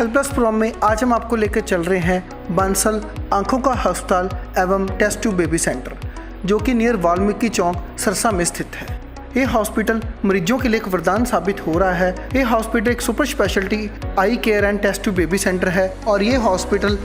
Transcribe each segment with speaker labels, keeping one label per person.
Speaker 1: Health plus programme में आज हम आपको लेकर चल रहे हैं बंसल आंखों का अस्पताल एवं टेस्ट ट्यूब बेबी सेंटर, जो कि नियर वाल्मीकि चौक सरसा में स्थित है। ये हॉस्पिटल मरीजों के लिए एक वरदान साबित हो रहा है। ये हॉस्पिटल एक super speciality eye care and test tube baby centre है और ये हॉस्पिटल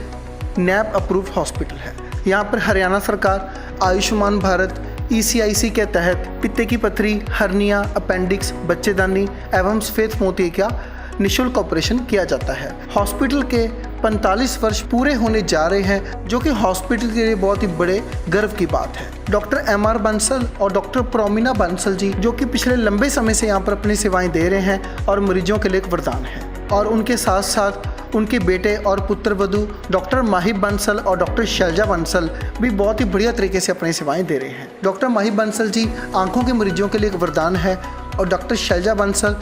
Speaker 1: नैब अप्रूव हॉस्पिटल है। यहाँ पर हरियाणा सरकार, आयुष्मान भारत, ECIC के तहत पित्ते की पथरी, हर्निया, अपेंडिक्स, बच्चेदानी एवं सफेद मोती का निःशुल्क ऑपरेशन किया जाता है। हॉस्पिटल के 45 वर्ष पूरे होने जा रहे हैं, जो कि हॉस्पिटल के लिए बहुत ही बड़े गर्व की बात है। डॉक्टर MR बंसल और डॉक्टर प्रोमिना बंसल जी, जो कि पिछले लंबे समय से यहाँ पर अपनी सेवाएं दे रहे हैं और मरीजों के लिए एक वरदान है, और उनके साथ साथ उनके बेटे और पुत्र वधू डॉक्टर माही बंसल और डॉक्टर शैलजा बंसल भी बहुत ही बढ़िया तरीके से अपनी सेवाएं दे रहे हैं। डॉक्टर माही बंसल जी आंखों के मरीजों के लिए एक वरदान है और डॉक्टर शैलजा बंसल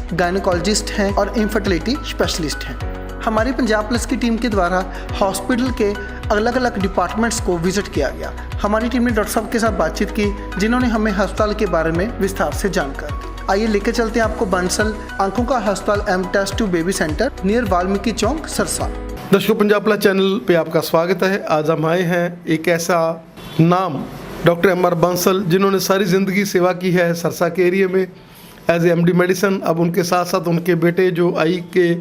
Speaker 1: गायनेकोलॉजिस्ट हैं और इनफर्टिलिटी स्पेशलिस्ट हैं। हमारी पंजाब प्लस की टीम के द्वारा हॉस्पिटल के अलग अलग डिपार्टमेंट्स को विजिट किया गया। हमारी टीम ने डॉक्टर साहब के साथ बातचीत की, जिन्होंने हमें अस्पताल के बारे में विस्तार से जानकारी दी। आइए लेकर चलते हैं आपको बंसल आंखों का अस्पताल एवं test tube baby centre near Valmiki Chowk Sirsa.
Speaker 2: दर्शकों, पंजाब प्लस चैनल पे आपका स्वागत है। आज हम आए हैं एक ऐसा नाम डॉक्टर MR बंसल, जिन्होंने सारी ज़िंदगी सेवा की है सरसा के एरिया में एज ए MD मेडिसिन। अब उनके साथ साथ उनके बेटे जो आई के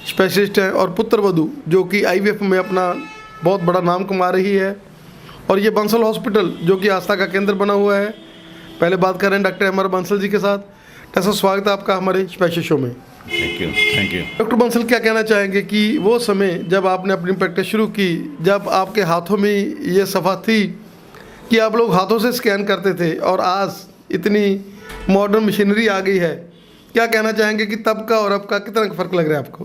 Speaker 2: स्पेशलिस्ट हैं और पुत्र वधू जो कि IVF में अपना बहुत बड़ा नाम कमा रही है। और ये बंसल हॉस्पिटल जो कि आस्था का केंद्र बना हुआ है। पहले बात कर रहे हैं डॉक्टर MR बंसल जी के साथ। ऐसा स्वागत है आपका हमारे स्पेशल शो में।
Speaker 3: Thank you.
Speaker 2: डॉक्टर बंसल, क्या कहना चाहेंगे कि वो समय जब आपने अपनी प्रैक्टिस शुरू की, जब आपके हाथों में ये सफ़ा थी कि आप लोग हाथों से स्कैन करते थे और आज इतनी मॉडर्न मशीनरी आ गई है, क्या कहना चाहेंगे कि तब का और अब का कितना फ़र्क लग रहा है आपको?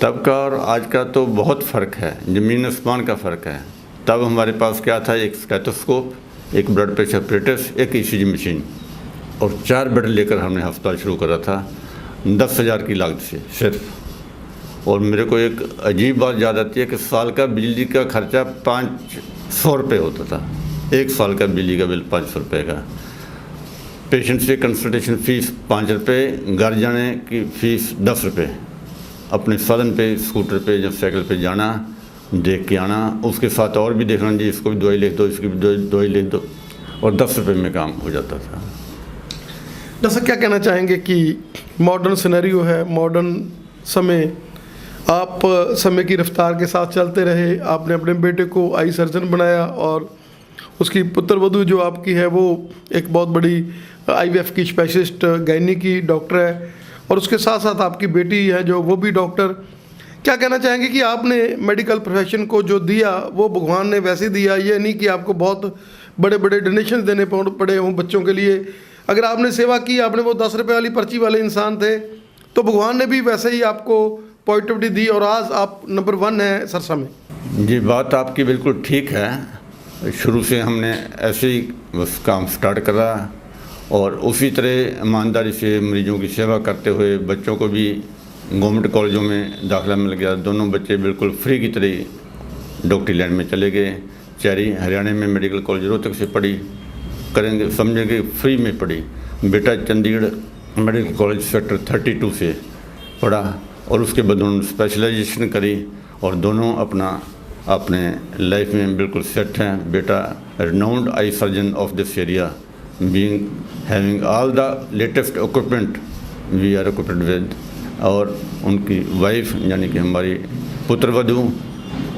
Speaker 3: तब का और आज का तो बहुत फ़र्क है, ज़मीन आसमान का फ़र्क है। तब हमारे पास क्या था, एक स्टेथोस्कोप, एक ब्लड प्रेशर ऑपरेटर्स, एक ECG मशीन और 4 बेड लेकर हमने अस्पताल शुरू करा था 10,000 की लागत से सिर्फ। और मेरे को एक अजीब बात याद आती है कि साल का बिजली का खर्चा 500 रुपये होता था। एक साल का बिजली का बिल 500 रुपये का। पेशेंट से कंसल्टेशन फ़ीस 5 रुपये, घर जाने की फ़ीस 10 रुपये। अपने साधन पे, स्कूटर पे या साइकिल पे जाना, देख के आना, उसके साथ और भी देखना जी, इसको भी दवाई लिख दो, इसकी भी दवाई लिख दो, और 10 रुपये में काम हो जाता था।
Speaker 2: जैसा क्या कहना चाहेंगे कि मॉडर्न सिनेरियो है, मॉडर्न समय, आप समय की रफ्तार के साथ चलते रहे। आपने अपने बेटे को आई सर्जन बनाया और उसकी पुत्र वधू जो आपकी है वो एक बहुत बड़ी IVF की स्पेशलिस्ट गायनी की डॉक्टर है, और उसके साथ साथ आपकी बेटी है जो वो भी डॉक्टर। क्या कहना चाहेंगे कि आपने मेडिकल प्रोफेशन को जो दिया वो भगवान ने वैसे दिया, ये नहीं कि आपको बहुत बड़े बड़े डोनेशन देने पड़े हों बच्चों के लिए। अगर आपने सेवा की, आपने वो 10 रुपये वाली पर्ची वाले इंसान थे, तो भगवान ने भी वैसे ही आपको पॉजिटिविटी दी और आज आप नंबर 1 हैं सरसा में।
Speaker 3: जी, बात आपकी बिल्कुल ठीक है। शुरू से हमने ऐसे ही बस काम स्टार्ट करा और उसी तरह ईमानदारी से मरीजों की सेवा करते हुए बच्चों को भी गवर्नमेंट कॉलेजों में दाखिला मिल गया। दोनों बच्चे बिल्कुल फ्री की तरह डॉक्टरी लाइन में चले गए। चेरी हरियाणा में मेडिकल कॉलेज रोहतक से पढ़ी, करेंगे समझेंगे फ्री में पढ़ी। बेटा चंडीगढ़ मेडिकल कॉलेज सेक्टर 32 से पढ़ा और उसके बाद उन्होंने स्पेशलाइजेशन करी और दोनों अपने लाइफ में बिल्कुल सेट हैं। बेटा renowned eye surgeon of this area, being having all the latest equipment we are equipped with. और उनकी वाइफ यानी कि हमारी पुत्र वधू,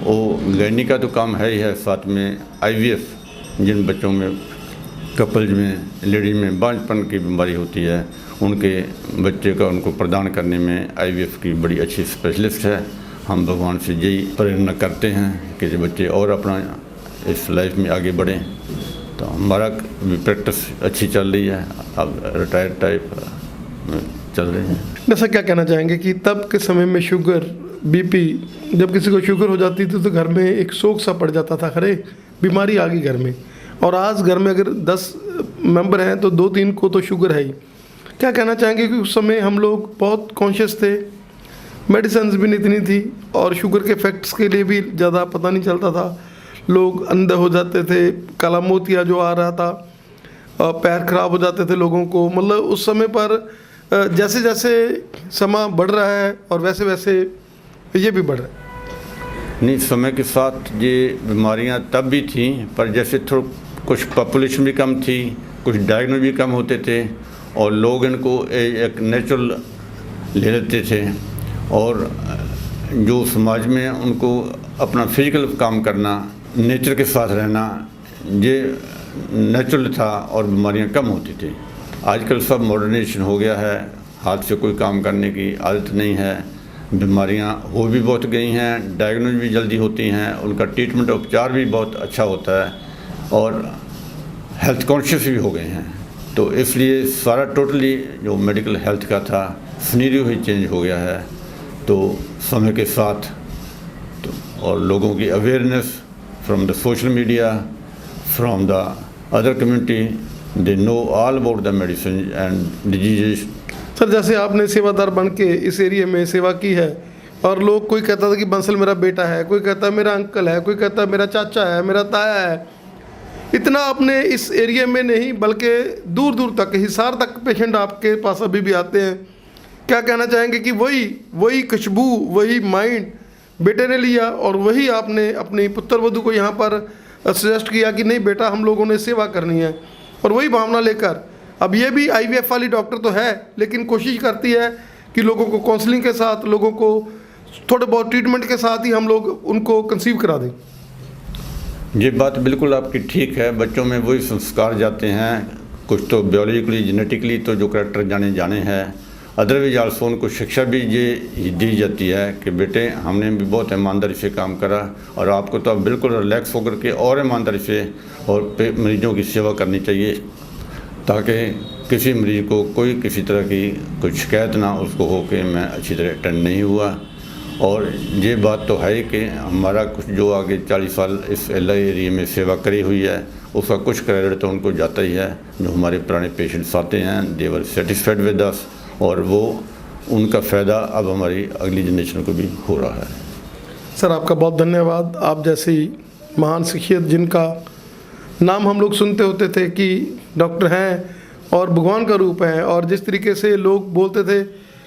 Speaker 3: वो गैनी का तो काम है ही है, साथ में IVF जिन बच्चों में, कपल्स में, लेडीज में बांझपन की बीमारी होती है, उनके बच्चे का उनको प्रदान करने में IVF की बड़ी अच्छी स्पेशलिस्ट है। हम भगवान से यही प्रेरणा करते हैं कि जो बच्चे और अपना इस लाइफ में आगे बढ़ें। तो हमारा भी प्रैक्टिस अच्छी चल रही है, अब रिटायर्ड टाइप में चल रही है।
Speaker 2: जैसा क्या कहना चाहेंगे कि तब के समय में शुगर, BP, जब किसी को शुगर हो जाती थी तो घर में एक शोक सा पड़ जाता था, अरे बीमारी आ गई घर में। और आज घर में अगर 10 मेंबर हैं तो 2-3 को तो शुगर है ही। क्या कहना चाहेंगे कि उस समय हम लोग बहुत कॉन्शियस थे, मेडिसिन भी नहीं इतनी थी और शुगर के इफेक्ट्स के लिए भी ज़्यादा पता नहीं चलता था। लोग अंधे हो जाते थे, काला मोतिया जो आ रहा था, पैर खराब हो जाते थे लोगों को। मतलब उस समय पर जैसे जैसे समय बढ़ रहा है और वैसे वैसे ये भी बढ़ रहा है?
Speaker 3: नहीं, समय के साथ ये बीमारियां तब भी थी, पर जैसे कुछ पॉपुलेशन भी कम थी, कुछ डायग्नोज भी कम होते थे और लोग इनको एक नेचुरल ले लेते थे और जो समाज में उनको अपना फिजिकल काम करना, नेचर के साथ रहना, ये नेचुरल था और बीमारियां कम होती थी। आजकल सब मॉडर्नाइजेशन हो गया है, हाथ से कोई काम करने की आदत नहीं है, बीमारियां हो भी बहुत गई हैं, डायग्नोज भी जल्दी होती हैं, उनका ट्रीटमेंट उपचार भी बहुत अच्छा होता है और हेल्थ कॉन्शियस भी हो गए हैं। तो इसलिए सारा टोटली जो मेडिकल हेल्थ का था सिनेरियो ही चेंज हो गया है। तो समय के साथ तो और लोगों की awareness from the social media, from the other community, they know all about the medicine and diseases.
Speaker 2: Sir, जैसे आपने सेवादार बन के इस एरिया में सेवा की है और लोग, कोई कहता था कि बंसल मेरा बेटा है, कोई कहता है मेरा अंकल है, कोई कहता है मेरा चाचा है, मेरा ताया है, इतना आपने इस एरिया में नहीं बल्कि दूर दूर तक, हिसार तक पेशेंट आपके पास अभी भी आते हैं। क्या कहना चाहेंगे कि वही खुशबू, वही माइंड बेटे ने लिया और वही आपने अपनी पुत्र वधू को यहाँ पर सजेस्ट किया कि नहीं बेटा, हम लोगों ने सेवा करनी है, और वही भावना लेकर अब ये भी IVF वाली डॉक्टर तो है लेकिन कोशिश करती है कि लोगों को काउंसलिंग के साथ, लोगों को थोड़े बहुत ट्रीटमेंट के साथ ही हम लोग उनको कंसीव करा दें।
Speaker 3: ये बात बिल्कुल आपकी ठीक है, बच्चों में वही संस्कार जाते हैं, कुछ तो बायोलॉजिकली, जेनेटिकली तो जो करैक्टर जाने हैं, अदरवाइज आल्सो उनको शिक्षा भी ये दी जाती है कि बेटे हमने भी बहुत ईमानदारी से काम करा और आपको तो अब बिल्कुल रिलैक्स होकर के और ईमानदारी से और मरीजों की सेवा करनी चाहिए, ताकि किसी मरीज को कोई किसी तरह की कोई शिकायत ना उसको हो कि मैं अच्छी तरह अटेंड नहीं हुआ। और ये बात तो है कि हमारा कुछ जो आगे 40 साल इस एरिया में सेवा करी हुई है उसका कुछ क्रेडिट तो उनको जाता ही है। जो हमारे पुराने पेशेंट्स आते हैं, दे वर सेटिस्फाइड विद अस, और वो उनका फ़ायदा अब हमारी अगली जनरेशन को भी हो रहा है।
Speaker 2: सर, आपका बहुत धन्यवाद। आप जैसी महान शख्सियत जिनका नाम हम लोग सुनते होते थे कि डॉक्टर हैं और भगवान का रूप है, और जिस तरीके से लोग बोलते थे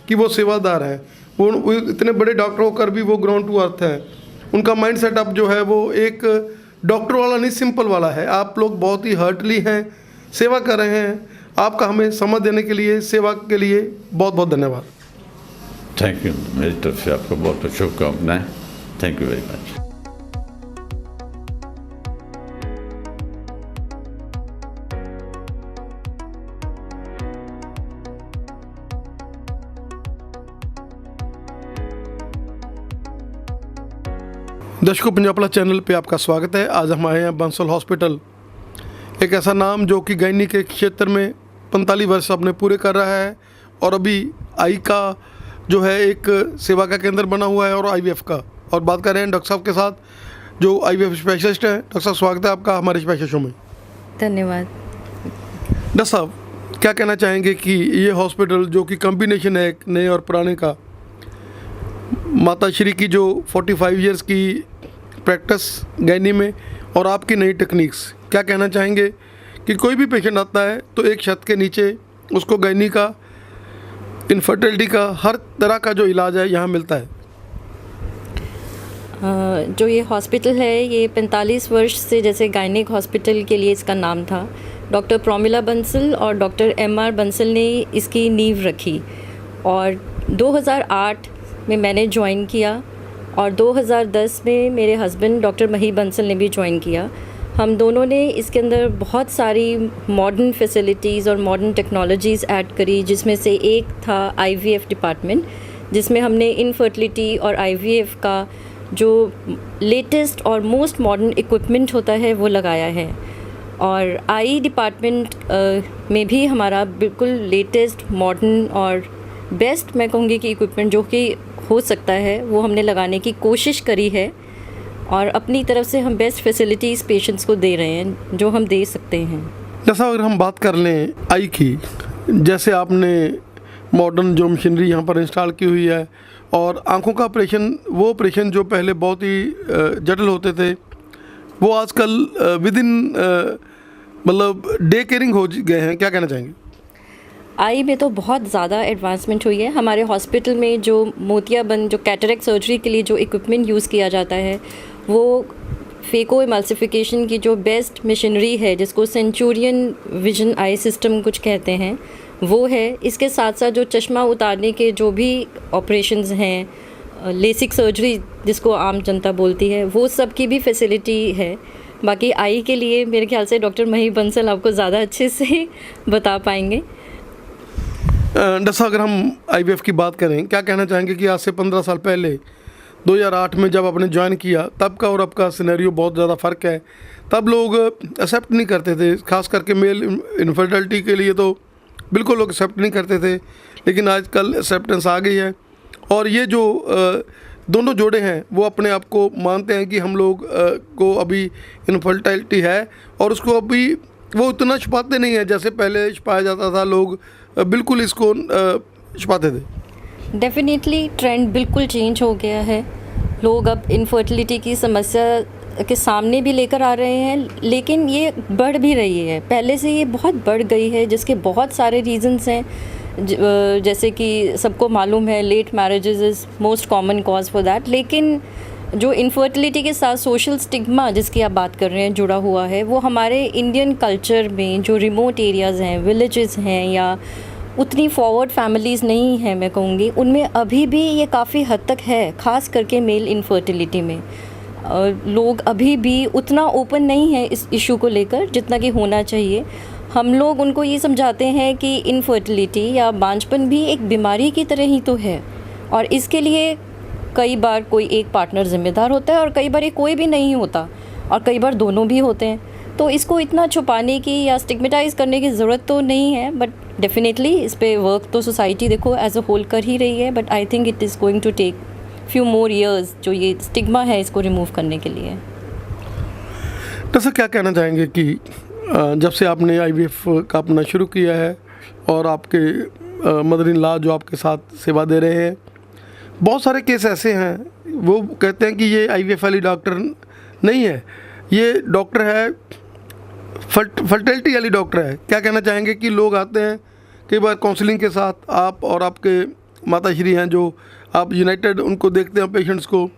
Speaker 2: कि वो सेवादार हैं, वो इतने बड़े डॉक्टर होकर भी वो ग्राउंड टू अर्थ हैं। उनका माइंड सेटअप जो है वो एक डॉक्टर वाला नहीं, सिंपल वाला है। आप लोग बहुत ही हार्टली हैं, सेवा कर रहे हैं। आपका हमें समय देने के लिए, सेवा के लिए बहुत बहुत धन्यवाद।
Speaker 3: Thank you. मेरी तरफ से आपको बहुत बहुत शुभकामनाएं। Thank you very much.
Speaker 2: दर्शकों, पंजाब प्लस चैनल पे आपका स्वागत है। आज हम आए हैं बंसल हॉस्पिटल, एक ऐसा नाम जो कि गायनी के क्षेत्र में 45 वर्ष अपने पूरे कर रहा है और अभी आई का जो है एक सेवा का केंद्र बना हुआ है और IVF का। और बात कर रहे हैं डॉक्टर साहब के साथ जो IVF स्पेशलिस्ट हैं। डॉक्टर साहब, स्वागत है आपका हमारे स्पेशल शो में।
Speaker 4: धन्यवाद।
Speaker 2: डॉक्टर साहब, क्या कहना चाहेंगे कि ये हॉस्पिटल जो कि कॉम्बिनेशन है एक नए और पुराने का, माता श्री की जो 45 ईयर्स की प्रैक्टिस गायनी में और आपकी नई टेक्निक्स, क्या कहना चाहेंगे कि कोई भी पेशेंट आता है तो एक छत के नीचे उसको गायनी का, इनफर्टिलिटी का, हर तरह का जो इलाज है यहाँ मिलता है?
Speaker 4: जो ये हॉस्पिटल है ये 45 वर्ष से, जैसे गायनिक हॉस्पिटल के लिए इसका नाम था, डॉक्टर प्रोमिला बंसल और डॉक्टर MR बंसल ने इसकी नींव रखी। और 2008 में मैंने ज्वाइन किया और 2010 में मेरे हस्बैंड डॉक्टर मही बंसल ने भी ज्वाइन किया। हम दोनों ने इसके अंदर बहुत सारी मॉडर्न फैसिलिटीज़ और मॉडर्न टेक्नोलॉजीज़ ऐड करी, जिसमें से एक था IVF डिपार्टमेंट, जिसमें हमने इनफर्टिलिटी और IVF का जो लेटेस्ट और मोस्ट मॉडर्न इक्विपमेंट होता है वो लगाया है। और आई डिपार्टमेंट में भी हमारा बिल्कुल लेटेस्ट, मॉडर्न और बेस्ट, मैं कहूँगी कि इक्विपमेंट जो कि हो सकता है वो हमने लगाने की कोशिश करी है और अपनी तरफ से हम बेस्ट फैसिलिटीज़ पेशेंट्स को दे रहे हैं जो हम दे सकते हैं।
Speaker 2: जैसा अगर हम बात कर लें आई की, जैसे आपने मॉडर्न जो मशीनरी यहाँ पर इंस्टॉल की हुई है और आंखों का ऑपरेशन, वो ऑपरेशन जो पहले बहुत ही जटिल होते थे वो आजकल विद इन मतलब डे केयरिंग हो गए हैं, क्या कहना चाहेंगे?
Speaker 4: आई में तो बहुत ज़्यादा एडवांसमेंट हुई है। हमारे हॉस्पिटल में जो मोतियाबिंद, जो कैटरेक्ट सर्जरी के लिए जो इक्विपमेंट यूज़ किया जाता है, वो फेको एमल्सिफिकेशन की जो बेस्ट मशीनरी है, जिसको सेंचुरियन विजन आई सिस्टम कुछ कहते हैं, वो है। इसके साथ साथ जो चश्मा उतारने के जो भी ऑपरेशंस हैं, लेसिक सर्जरी जिसको आम जनता बोलती है, वो सब की भी फैसिलिटी है। बाकी आई के लिए मेरे ख्याल से डॉक्टर मही बंसल आपको ज़्यादा अच्छे से बता पाएंगे।
Speaker 2: डॉक्टर साहब, अगर हम आईवीएफ की बात करें, क्या कहना चाहेंगे कि आज से 15 साल पहले 2008 में जब आपने ज्वाइन किया, तब का और अब का सिनेरियो बहुत ज़्यादा फ़र्क है। तब लोग एक्सेप्ट नहीं करते थे, खास करके मेल इनफर्टिलिटी के लिए तो बिल्कुल लोग एक्सेप्ट नहीं करते थे, लेकिन आजकल एक्सेप्टेंस आ गई है। और ये जो दोनों जोड़े हैं वो अपने आप को मानते हैं कि हम लोग को अभी इनफर्टिलिटी है, और उसको अभी वो उतना छुपाते नहीं है जैसे पहले छुपाया जाता था। लोग बिल्कुल इसको छुपाते थे।
Speaker 4: डेफिनेटली ट्रेंड बिल्कुल चेंज हो गया है। लोग अब इनफर्टिलिटी की समस्या के सामने भी लेकर आ रहे हैं, लेकिन ये बढ़ भी रही है। पहले से ये बहुत बढ़ गई है, जिसके बहुत सारे रीजंस हैं। जैसे कि सबको मालूम है, late marriages is most common cause for that. लेकिन जो इनफर्टिलिटी के साथ सोशल स्टिग्मा जिसकी आप बात कर रहे हैं जुड़ा हुआ है, वो हमारे इंडियन कल्चर में जो रिमोट एरियाज़ हैं, विलेजेस हैं, या उतनी फॉरवर्ड फैमिलीज़ नहीं हैं, मैं कहूँगी, उनमें अभी भी ये काफ़ी हद तक है। ख़ास करके मेल इनफर्टिलिटी में लोग अभी भी उतना ओपन नहीं है इस इशू को लेकर जितना कि होना चाहिए। हम लोग उनको ये समझाते हैं कि इनफर्टिलिटी या बांझपन भी एक बीमारी की तरह ही तो है, और इसके लिए कई बार कोई एक पार्टनर ज़िम्मेदार होता है, और कई बार ये कोई भी नहीं होता, और कई बार दोनों भी होते हैं। तो इसको इतना छुपाने की या स्टिग्मेटाइज़ करने की ज़रूरत तो नहीं है, बट डेफिनेटली इस पे वर्क तो सोसाइटी देखो एज अ होल कर ही रही है। But I think it is going to take few more years जो ये स्टिग्मा है इसको रिमूव करने के लिए।
Speaker 2: तो सर, क्या कहना चाहेंगे कि जब से आपने आईवीएफ का अपना शुरू किया है, और आपके मदर इन लॉ जो आपके साथ सेवा दे रहे हैं, बहुत सारे केस ऐसे हैं वो कहते हैं कि ये आईवीएफ वाली डॉक्टर नहीं है, ये डॉक्टर है फर्टिलिटी वाली डॉक्टर है। क्या कहना चाहेंगे कि लोग आते हैं कई बार काउंसलिंग के साथ, आप और आपके माता श्री हैं जो आप यूनाइटेड उनको देखते हैं पेशेंट्स को,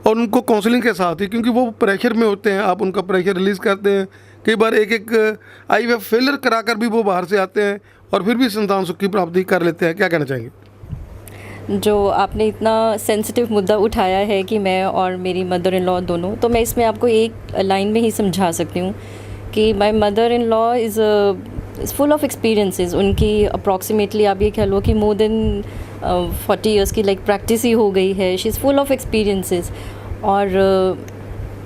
Speaker 2: और उनको काउंसलिंग के साथ ही, क्योंकि वो प्रेशर में होते हैं, आप उनका प्रेशर रिलीज़ करते हैं। कई बार एक आईवीएफ फेलियर कराकर भी वो बाहर से आते हैं और फिर भी संतान सुख की प्राप्ति कर लेते हैं। क्या कहना चाहेंगे?
Speaker 4: जो आपने इतना सेंसिटिव मुद्दा उठाया है कि मैं और मेरी मदर इन लॉ दोनों, तो मैं इसमें आपको एक लाइन में ही समझा सकती हूँ कि my mother in law is full of experiences. उनकी अप्रॉक्सीमेटली आप ये कह लो कि मोर देन 40 ईयर्स की प्रैक्टिस ही हो गई है। She is full of experiences, और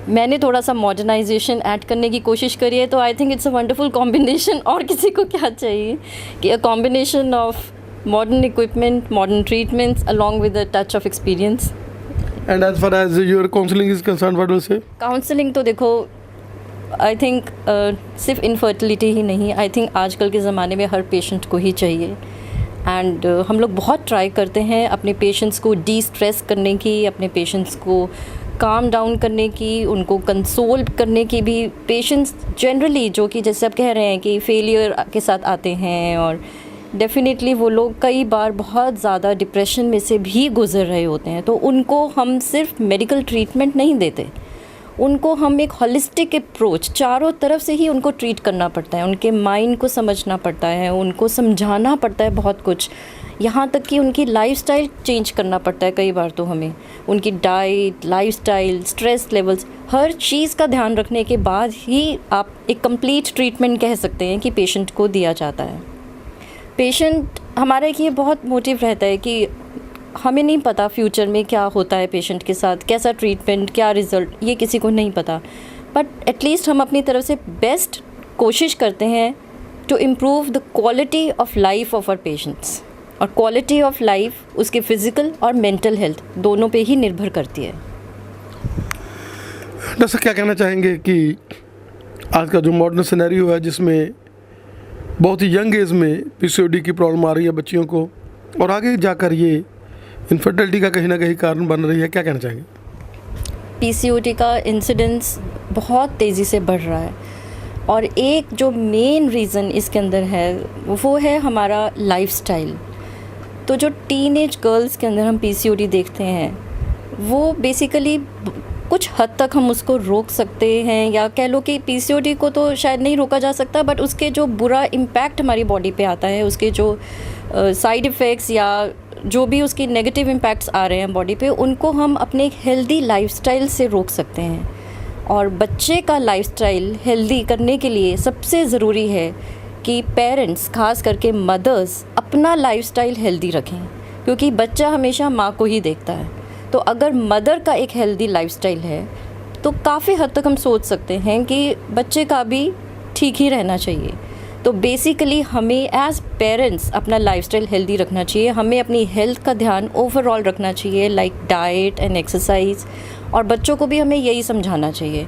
Speaker 4: मैंने थोड़ा सा मॉडर्नाइजेशन ऐड करने की कोशिश करी है। तो I think it's a wonderful combination, और किसी को क्या चाहिए कि a combination of modern equipment, modern treatments, along with a touch of experience.
Speaker 2: And as far as your counseling is concerned, what will you say?
Speaker 4: Counseling तो देखो, I think सिर्फ infertility ही नहीं, आई थिंक आजकल के ज़माने में हर patient को ही चाहिए। एंड हम लोग बहुत ट्राई करते हैं अपने पेशेंट्स को डी स्ट्रेस करने की, अपने पेशेंट्स को काम डाउन करने की, उनको कंसोल करने की भी। पेशेंट्स जनरली जो कि जैसे आप कह रहे हैं कि फेलियर के साथ आते हैं, और डेफिनेटली वो लोग कई बार बहुत ज़्यादा डिप्रेशन में से भी गुज़र रहे होते हैं, तो उनको हम सिर्फ मेडिकल ट्रीटमेंट नहीं देते, उनको हम एक होलिस्टिक अप्रोच, चारों तरफ से ही उनको ट्रीट करना पड़ता है। उनके माइंड को समझना पड़ता है, उनको समझाना पड़ता है बहुत कुछ, यहाँ तक कि उनकी लाइफस्टाइल चेंज करना पड़ता है कई बार। तो हमें उनकी डाइट, लाइफस्टाइल, स्ट्रेस लेवल्स, हर चीज़ का ध्यान रखने के बाद ही आप एक कंप्लीट ट्रीटमेंट कह सकते हैं कि पेशेंट को दिया जाता है। पेशेंट हमारा एक ये बहुत मोटिव रहता है कि हमें नहीं पता फ्यूचर में क्या होता है पेशेंट के साथ, कैसा ट्रीटमेंट, क्या रिज़ल्ट, ये किसी को नहीं पता। बट एटलीस्ट हम अपनी तरफ से बेस्ट कोशिश करते हैं to improve the quality of life of our patients. और क्वालिटी ऑफ लाइफ उसके फिज़िकल और मेंटल हेल्थ दोनों पे ही निर्भर करती है।
Speaker 2: डॉक्टर क्या कहना चाहेंगे कि आज का जो मॉडर्न सिनेरियो है, जिसमें बहुत ही यंग एज में पीसीओडी की प्रॉब्लम आ रही है बच्चियों को, और आगे जाकर ये इनफर्टिलिटी का कहीं ना कहीं कारण बन रही है, क्या कहना चाहेंगे?
Speaker 4: पीसीओडी का इंसिडेंस बहुत तेज़ी से बढ़ रहा है। और एक जो मेन रीज़न इसके अंदर है वो है हमारा लाइफस्टाइल। तो जो टीनेज गर्ल्स के अंदर हम पीसीओडी देखते हैं वो बेसिकली कुछ हद तक हम उसको रोक सकते हैं, या कह लो कि पीसीओडी को तो शायद नहीं रोका जा सकता, बट उसके जो बुरा इम्पैक्ट हमारी बॉडी पे आता है, उसके जो साइड इफ़ेक्ट्स या जो भी उसकी नेगेटिव इम्पैक्ट्स आ रहे हैं बॉडी पे, उनको हम अपने एक हेल्दी लाइफस्टाइल से रोक सकते हैं। और बच्चे का लाइफस्टाइल हेल्दी करने के लिए सबसे ज़रूरी है कि पेरेंट्स, खास करके मदर्स, अपना लाइफस्टाइल हेल्दी रखें, क्योंकि बच्चा हमेशा माँ को ही देखता है। तो अगर मदर का एक हेल्दी लाइफस्टाइल है तो काफ़ी हद तक हम सोच सकते हैं कि बच्चे का भी ठीक ही रहना चाहिए। तो बेसिकली हमें एज पेरेंट्स अपना लाइफस्टाइल हेल्दी रखना चाहिए, हमें अपनी हेल्थ का ध्यान ओवरऑल रखना चाहिए, लाइक डाइट एंड एक्सरसाइज, और बच्चों को भी हमें यही समझाना चाहिए।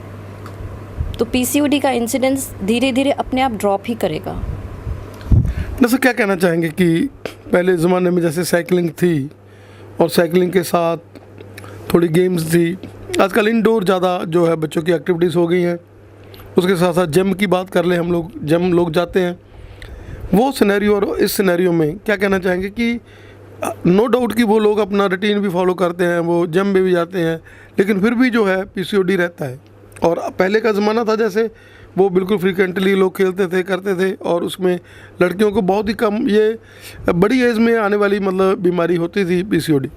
Speaker 4: तो पीसीओडी का इंसिडेंस धीरे धीरे अपने आप ड्रॉप ही करेगा।
Speaker 2: जैसे क्या कहना चाहेंगे कि पहले ज़माने में जैसे साइकिलिंग थी और साइकिलिंग के साथ थोड़ी गेम्स थी, आजकल इंडोर ज़्यादा जो है बच्चों की एक्टिविटीज़ हो गई हैं। उसके साथ साथ जिम की बात कर लें, हम लोग जिम लोग जाते हैं, वो सिनेरियो और इस सिनेरियो में क्या कहना चाहेंगे कि नो डाउट कि वो लोग अपना रूटीन भी फॉलो करते हैं, वो जिम में भी जाते हैं, लेकिन फिर भी जो है पीसीओडी रहता है। और पहले का ज़माना था जैसे वो बिल्कुल फ्रीक्वेंटली लोग खेलते थे, करते थे, और उसमें लड़कियों को बहुत ही कम, ये बड़ी एज में आने वाली मतलब बीमारी होती थी पीसीओडी।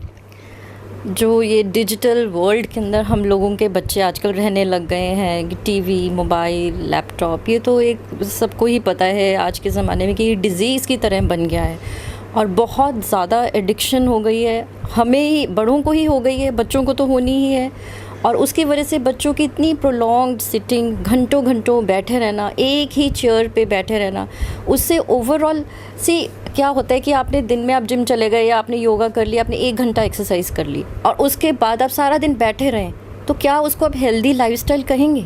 Speaker 4: जो ये डिजिटल वर्ल्ड के अंदर हम लोगों के बच्चे आजकल रहने लग गए हैं, टीवी, मोबाइल, लैपटॉप, ये तो एक सबको ही पता है आज के ज़माने में कि ये डिज़ीज़ की तरह बन गया है और बहुत ज़्यादा एडिक्शन हो गई है। हमें ही, बड़ों को ही हो गई है, बच्चों को तो होनी ही है। और उसकी वजह से बच्चों की इतनी प्रोलॉन्ग्ड सिटिंग, घंटों घंटों बैठे रहना, एक ही चेयर पे बैठे रहना, उससे ओवरऑल क्या होता है कि आपने दिन में आप जिम चले गए या आपने योगा कर लिया, आपने 1 घंटा एक्सरसाइज कर ली और उसके बाद आप सारा दिन बैठे रहें, तो क्या उसको आप हेल्दी लाइफस्टाइल कहेंगे?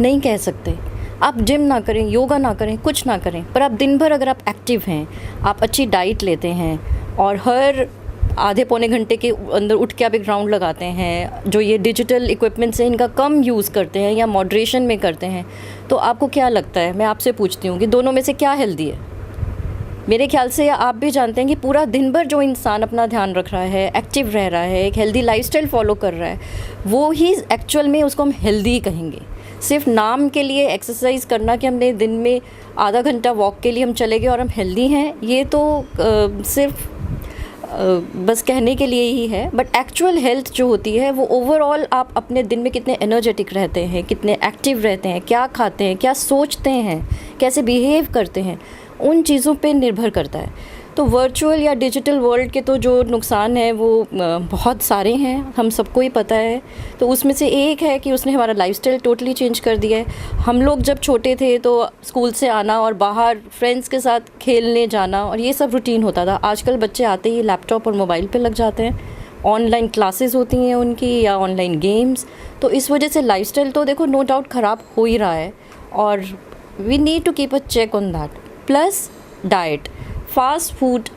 Speaker 4: नहीं कह सकते। आप जिम ना करें, योगा ना करें, कुछ ना करें, पर आप दिन भर अगर आप एक्टिव हैं, आप अच्छी डाइट लेते हैं और हर आधे पौने घंटे के अंदर उठ के आप एक राउंड लगाते हैं, जो ये डिजिटल इक्विपमेंट्स हैं इनका कम यूज़ करते हैं या मॉडरेशन में करते हैं, तो आपको क्या लगता है, मैं आपसे पूछती हूँ कि दोनों में से क्या हेल्दी है? मेरे ख्याल से आप भी जानते हैं कि पूरा दिन भर जो इंसान अपना ध्यान रख रहा है, एक्टिव रह रहा है, एक हेल्दी लाइफस्टाइल फॉलो कर रहा है, वो ही एक्चुअल में उसको हम हेल्दी कहेंगे। सिर्फ नाम के लिए एक्सरसाइज करना कि हमने दिन में आधा घंटा वॉक के लिए हम चले गए और हम हेल्दी हैं, ये तो सिर्फ बस कहने के लिए ही है। बट एक्चुअल हेल्थ जो होती है वो ओवरऑल आप अपने दिन में कितने एनर्जेटिक रहते हैं, कितने एक्टिव रहते हैं, क्या खाते हैं, क्या सोचते हैं, कैसे बिहेव करते हैं, उन चीज़ों पे निर्भर करता है। तो वर्चुअल या डिजिटल वर्ल्ड के तो जो नुकसान हैं वो बहुत सारे हैं, हम सबको ही पता है। तो उसमें से एक है कि उसने हमारा लाइफस्टाइल टोटली चेंज कर दिया है। हम लोग जब छोटे थे तो स्कूल से आना और बाहर फ्रेंड्स के साथ खेलने जाना और ये सब रूटीन होता था। आजकल बच्चे आते ही लैपटॉप और मोबाइल पे लग जाते हैं, ऑनलाइन क्लासेस होती हैं उनकी या ऑनलाइन गेम्स। तो इस वजह से लाइफस्टाइल तो देखो नो डाउट ख़राब हो ही रहा है और we need to keep a check on that. Plus diet, fast food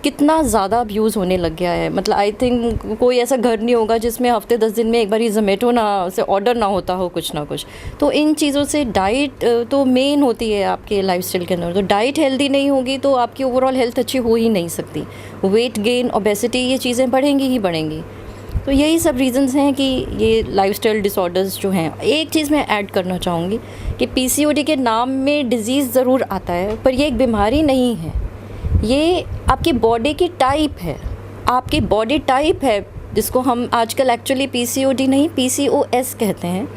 Speaker 4: कितना ज़्यादा अब्यूज़ होने लग गया है। मतलब आई थिंक कोई ऐसा घर नहीं होगा जिसमें हफ्ते 10 दिन में एक बार ही ज़ोमेटो ना से ऑर्डर ना होता हो कुछ ना कुछ। तो इन चीज़ों से डाइट तो मेन होती है आपके लाइफस्टाइल के अंदर। तो डाइट हेल्दी नहीं होगी तो आपकी ओवरऑल हेल्थ अच्छी हो ही नहीं सकती। वेट गेन, ओबेसिटी, ये चीज़ें बढ़ेंगी ही बढ़ेंगी। तो यही सब रीज़न्स हैं कि ये लाइफस्टाइल डिसऑर्डर्स जो हैं। एक चीज़ मैं ऐड करना चाहूँगी कि पीसीओडी के नाम में डिज़ीज़ ज़रूर आता है पर ये एक बीमारी नहीं है, ये आपकी बॉडी की टाइप है, आपकी बॉडी टाइप है जिसको हम आजकल एक्चुअली पीसीओडी नहीं पीसीओएस कहते हैं।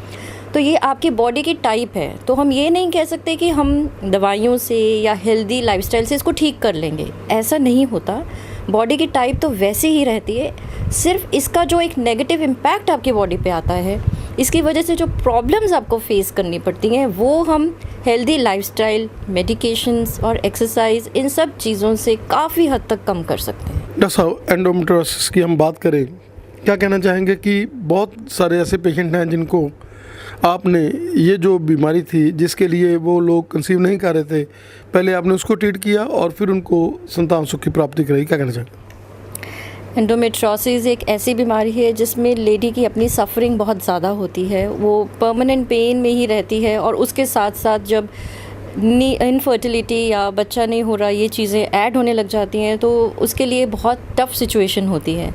Speaker 4: तो ये आपकी बॉडी की टाइप है। तो हम ये नहीं कह सकते कि हम दवाइयों से या हेल्दी लाइफस्टाइल से इसको ठीक कर लेंगे, ऐसा नहीं होता। बॉडी की टाइप तो वैसी ही रहती है, सिर्फ इसका जो एक नेगेटिव इम्पैक्ट आपकी बॉडी पे आता है, इसकी वजह से जो प्रॉब्लम्स आपको फेस करनी पड़ती हैं वो हम हेल्दी लाइफस्टाइल, मेडिकेशंस और एक्सरसाइज, इन सब चीज़ों से काफ़ी हद तक कम कर सकते हैं।
Speaker 2: डॉक्टर साहब, एंडोमेट्रियोसिस की हम बात करें, क्या कहना चाहेंगे कि बहुत सारे ऐसे पेशेंट हैं जिनको आपने ये जो बीमारी थी जिसके लिए वो लोग कंसीव नहीं कर रहे थे, पहले आपने उसको ट्रीट किया और फिर उनको संतान सुख की प्राप्ति कराई, क्या कहना चाहेंगे?
Speaker 4: एंडोमेट्रोसिस एक ऐसी बीमारी है जिसमें लेडी की अपनी सफरिंग बहुत ज़्यादा होती है, वो परमानेंट पेन में ही रहती है और उसके साथ साथ जब इनफर्टिलिटी या बच्चा नहीं हो रहा, ये चीज़ें ऐड होने लग जाती हैं तो उसके लिए बहुत टफ़ सिचुएशन होती है।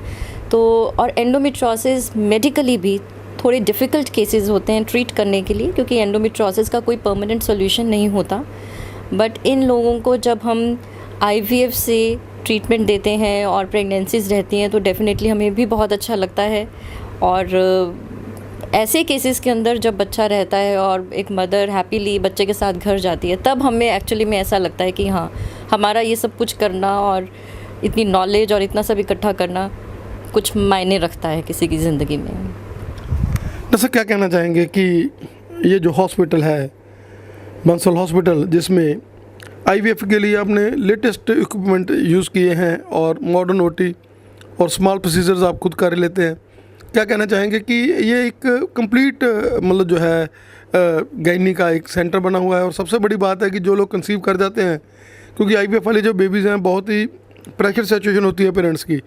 Speaker 4: तो और एंडोमेट्रोसिस मेडिकली भी थोड़े डिफ़िकल्ट केसेस होते हैं ट्रीट करने के लिए, क्योंकि एंडोमेट्रोसिस का कोई परमानेंट सॉल्यूशन नहीं होता। बट इन लोगों को जब हम IVF से ट्रीटमेंट देते हैं और प्रेगनेंसीज रहती हैं तो डेफ़िनेटली हमें भी बहुत अच्छा लगता है। और ऐसे केसेस के अंदर जब बच्चा रहता है और एक मदर हैप्पीली बच्चे के साथ घर जाती है, तब हमें एक्चुअली में ऐसा लगता है कि हाँ, हमारा ये सब कुछ करना और इतनी नॉलेज और इतना सब इकट्ठा करना कुछ मायने रखता है किसी की ज़िंदगी में।
Speaker 2: जैसे क्या कहना चाहेंगे कि ये जो हॉस्पिटल है बंसल हॉस्पिटल, जिसमें IVF के लिए आपने लेटेस्ट इक्विपमेंट यूज़ किए हैं और मॉडर्न OT और स्मॉल प्रोसीजर्स आप खुद कर लेते हैं, क्या कहना चाहेंगे कि ये एक कंप्लीट मतलब जो है गायनी का एक सेंटर बना हुआ है। और सबसे बड़ी बात है कि जो लोग कंसीव कर जाते हैं, क्योंकि IVF वाले जो बेबीज़ हैं बहुत ही प्रेशर सिचुएशन होती है पेरेंट्स की,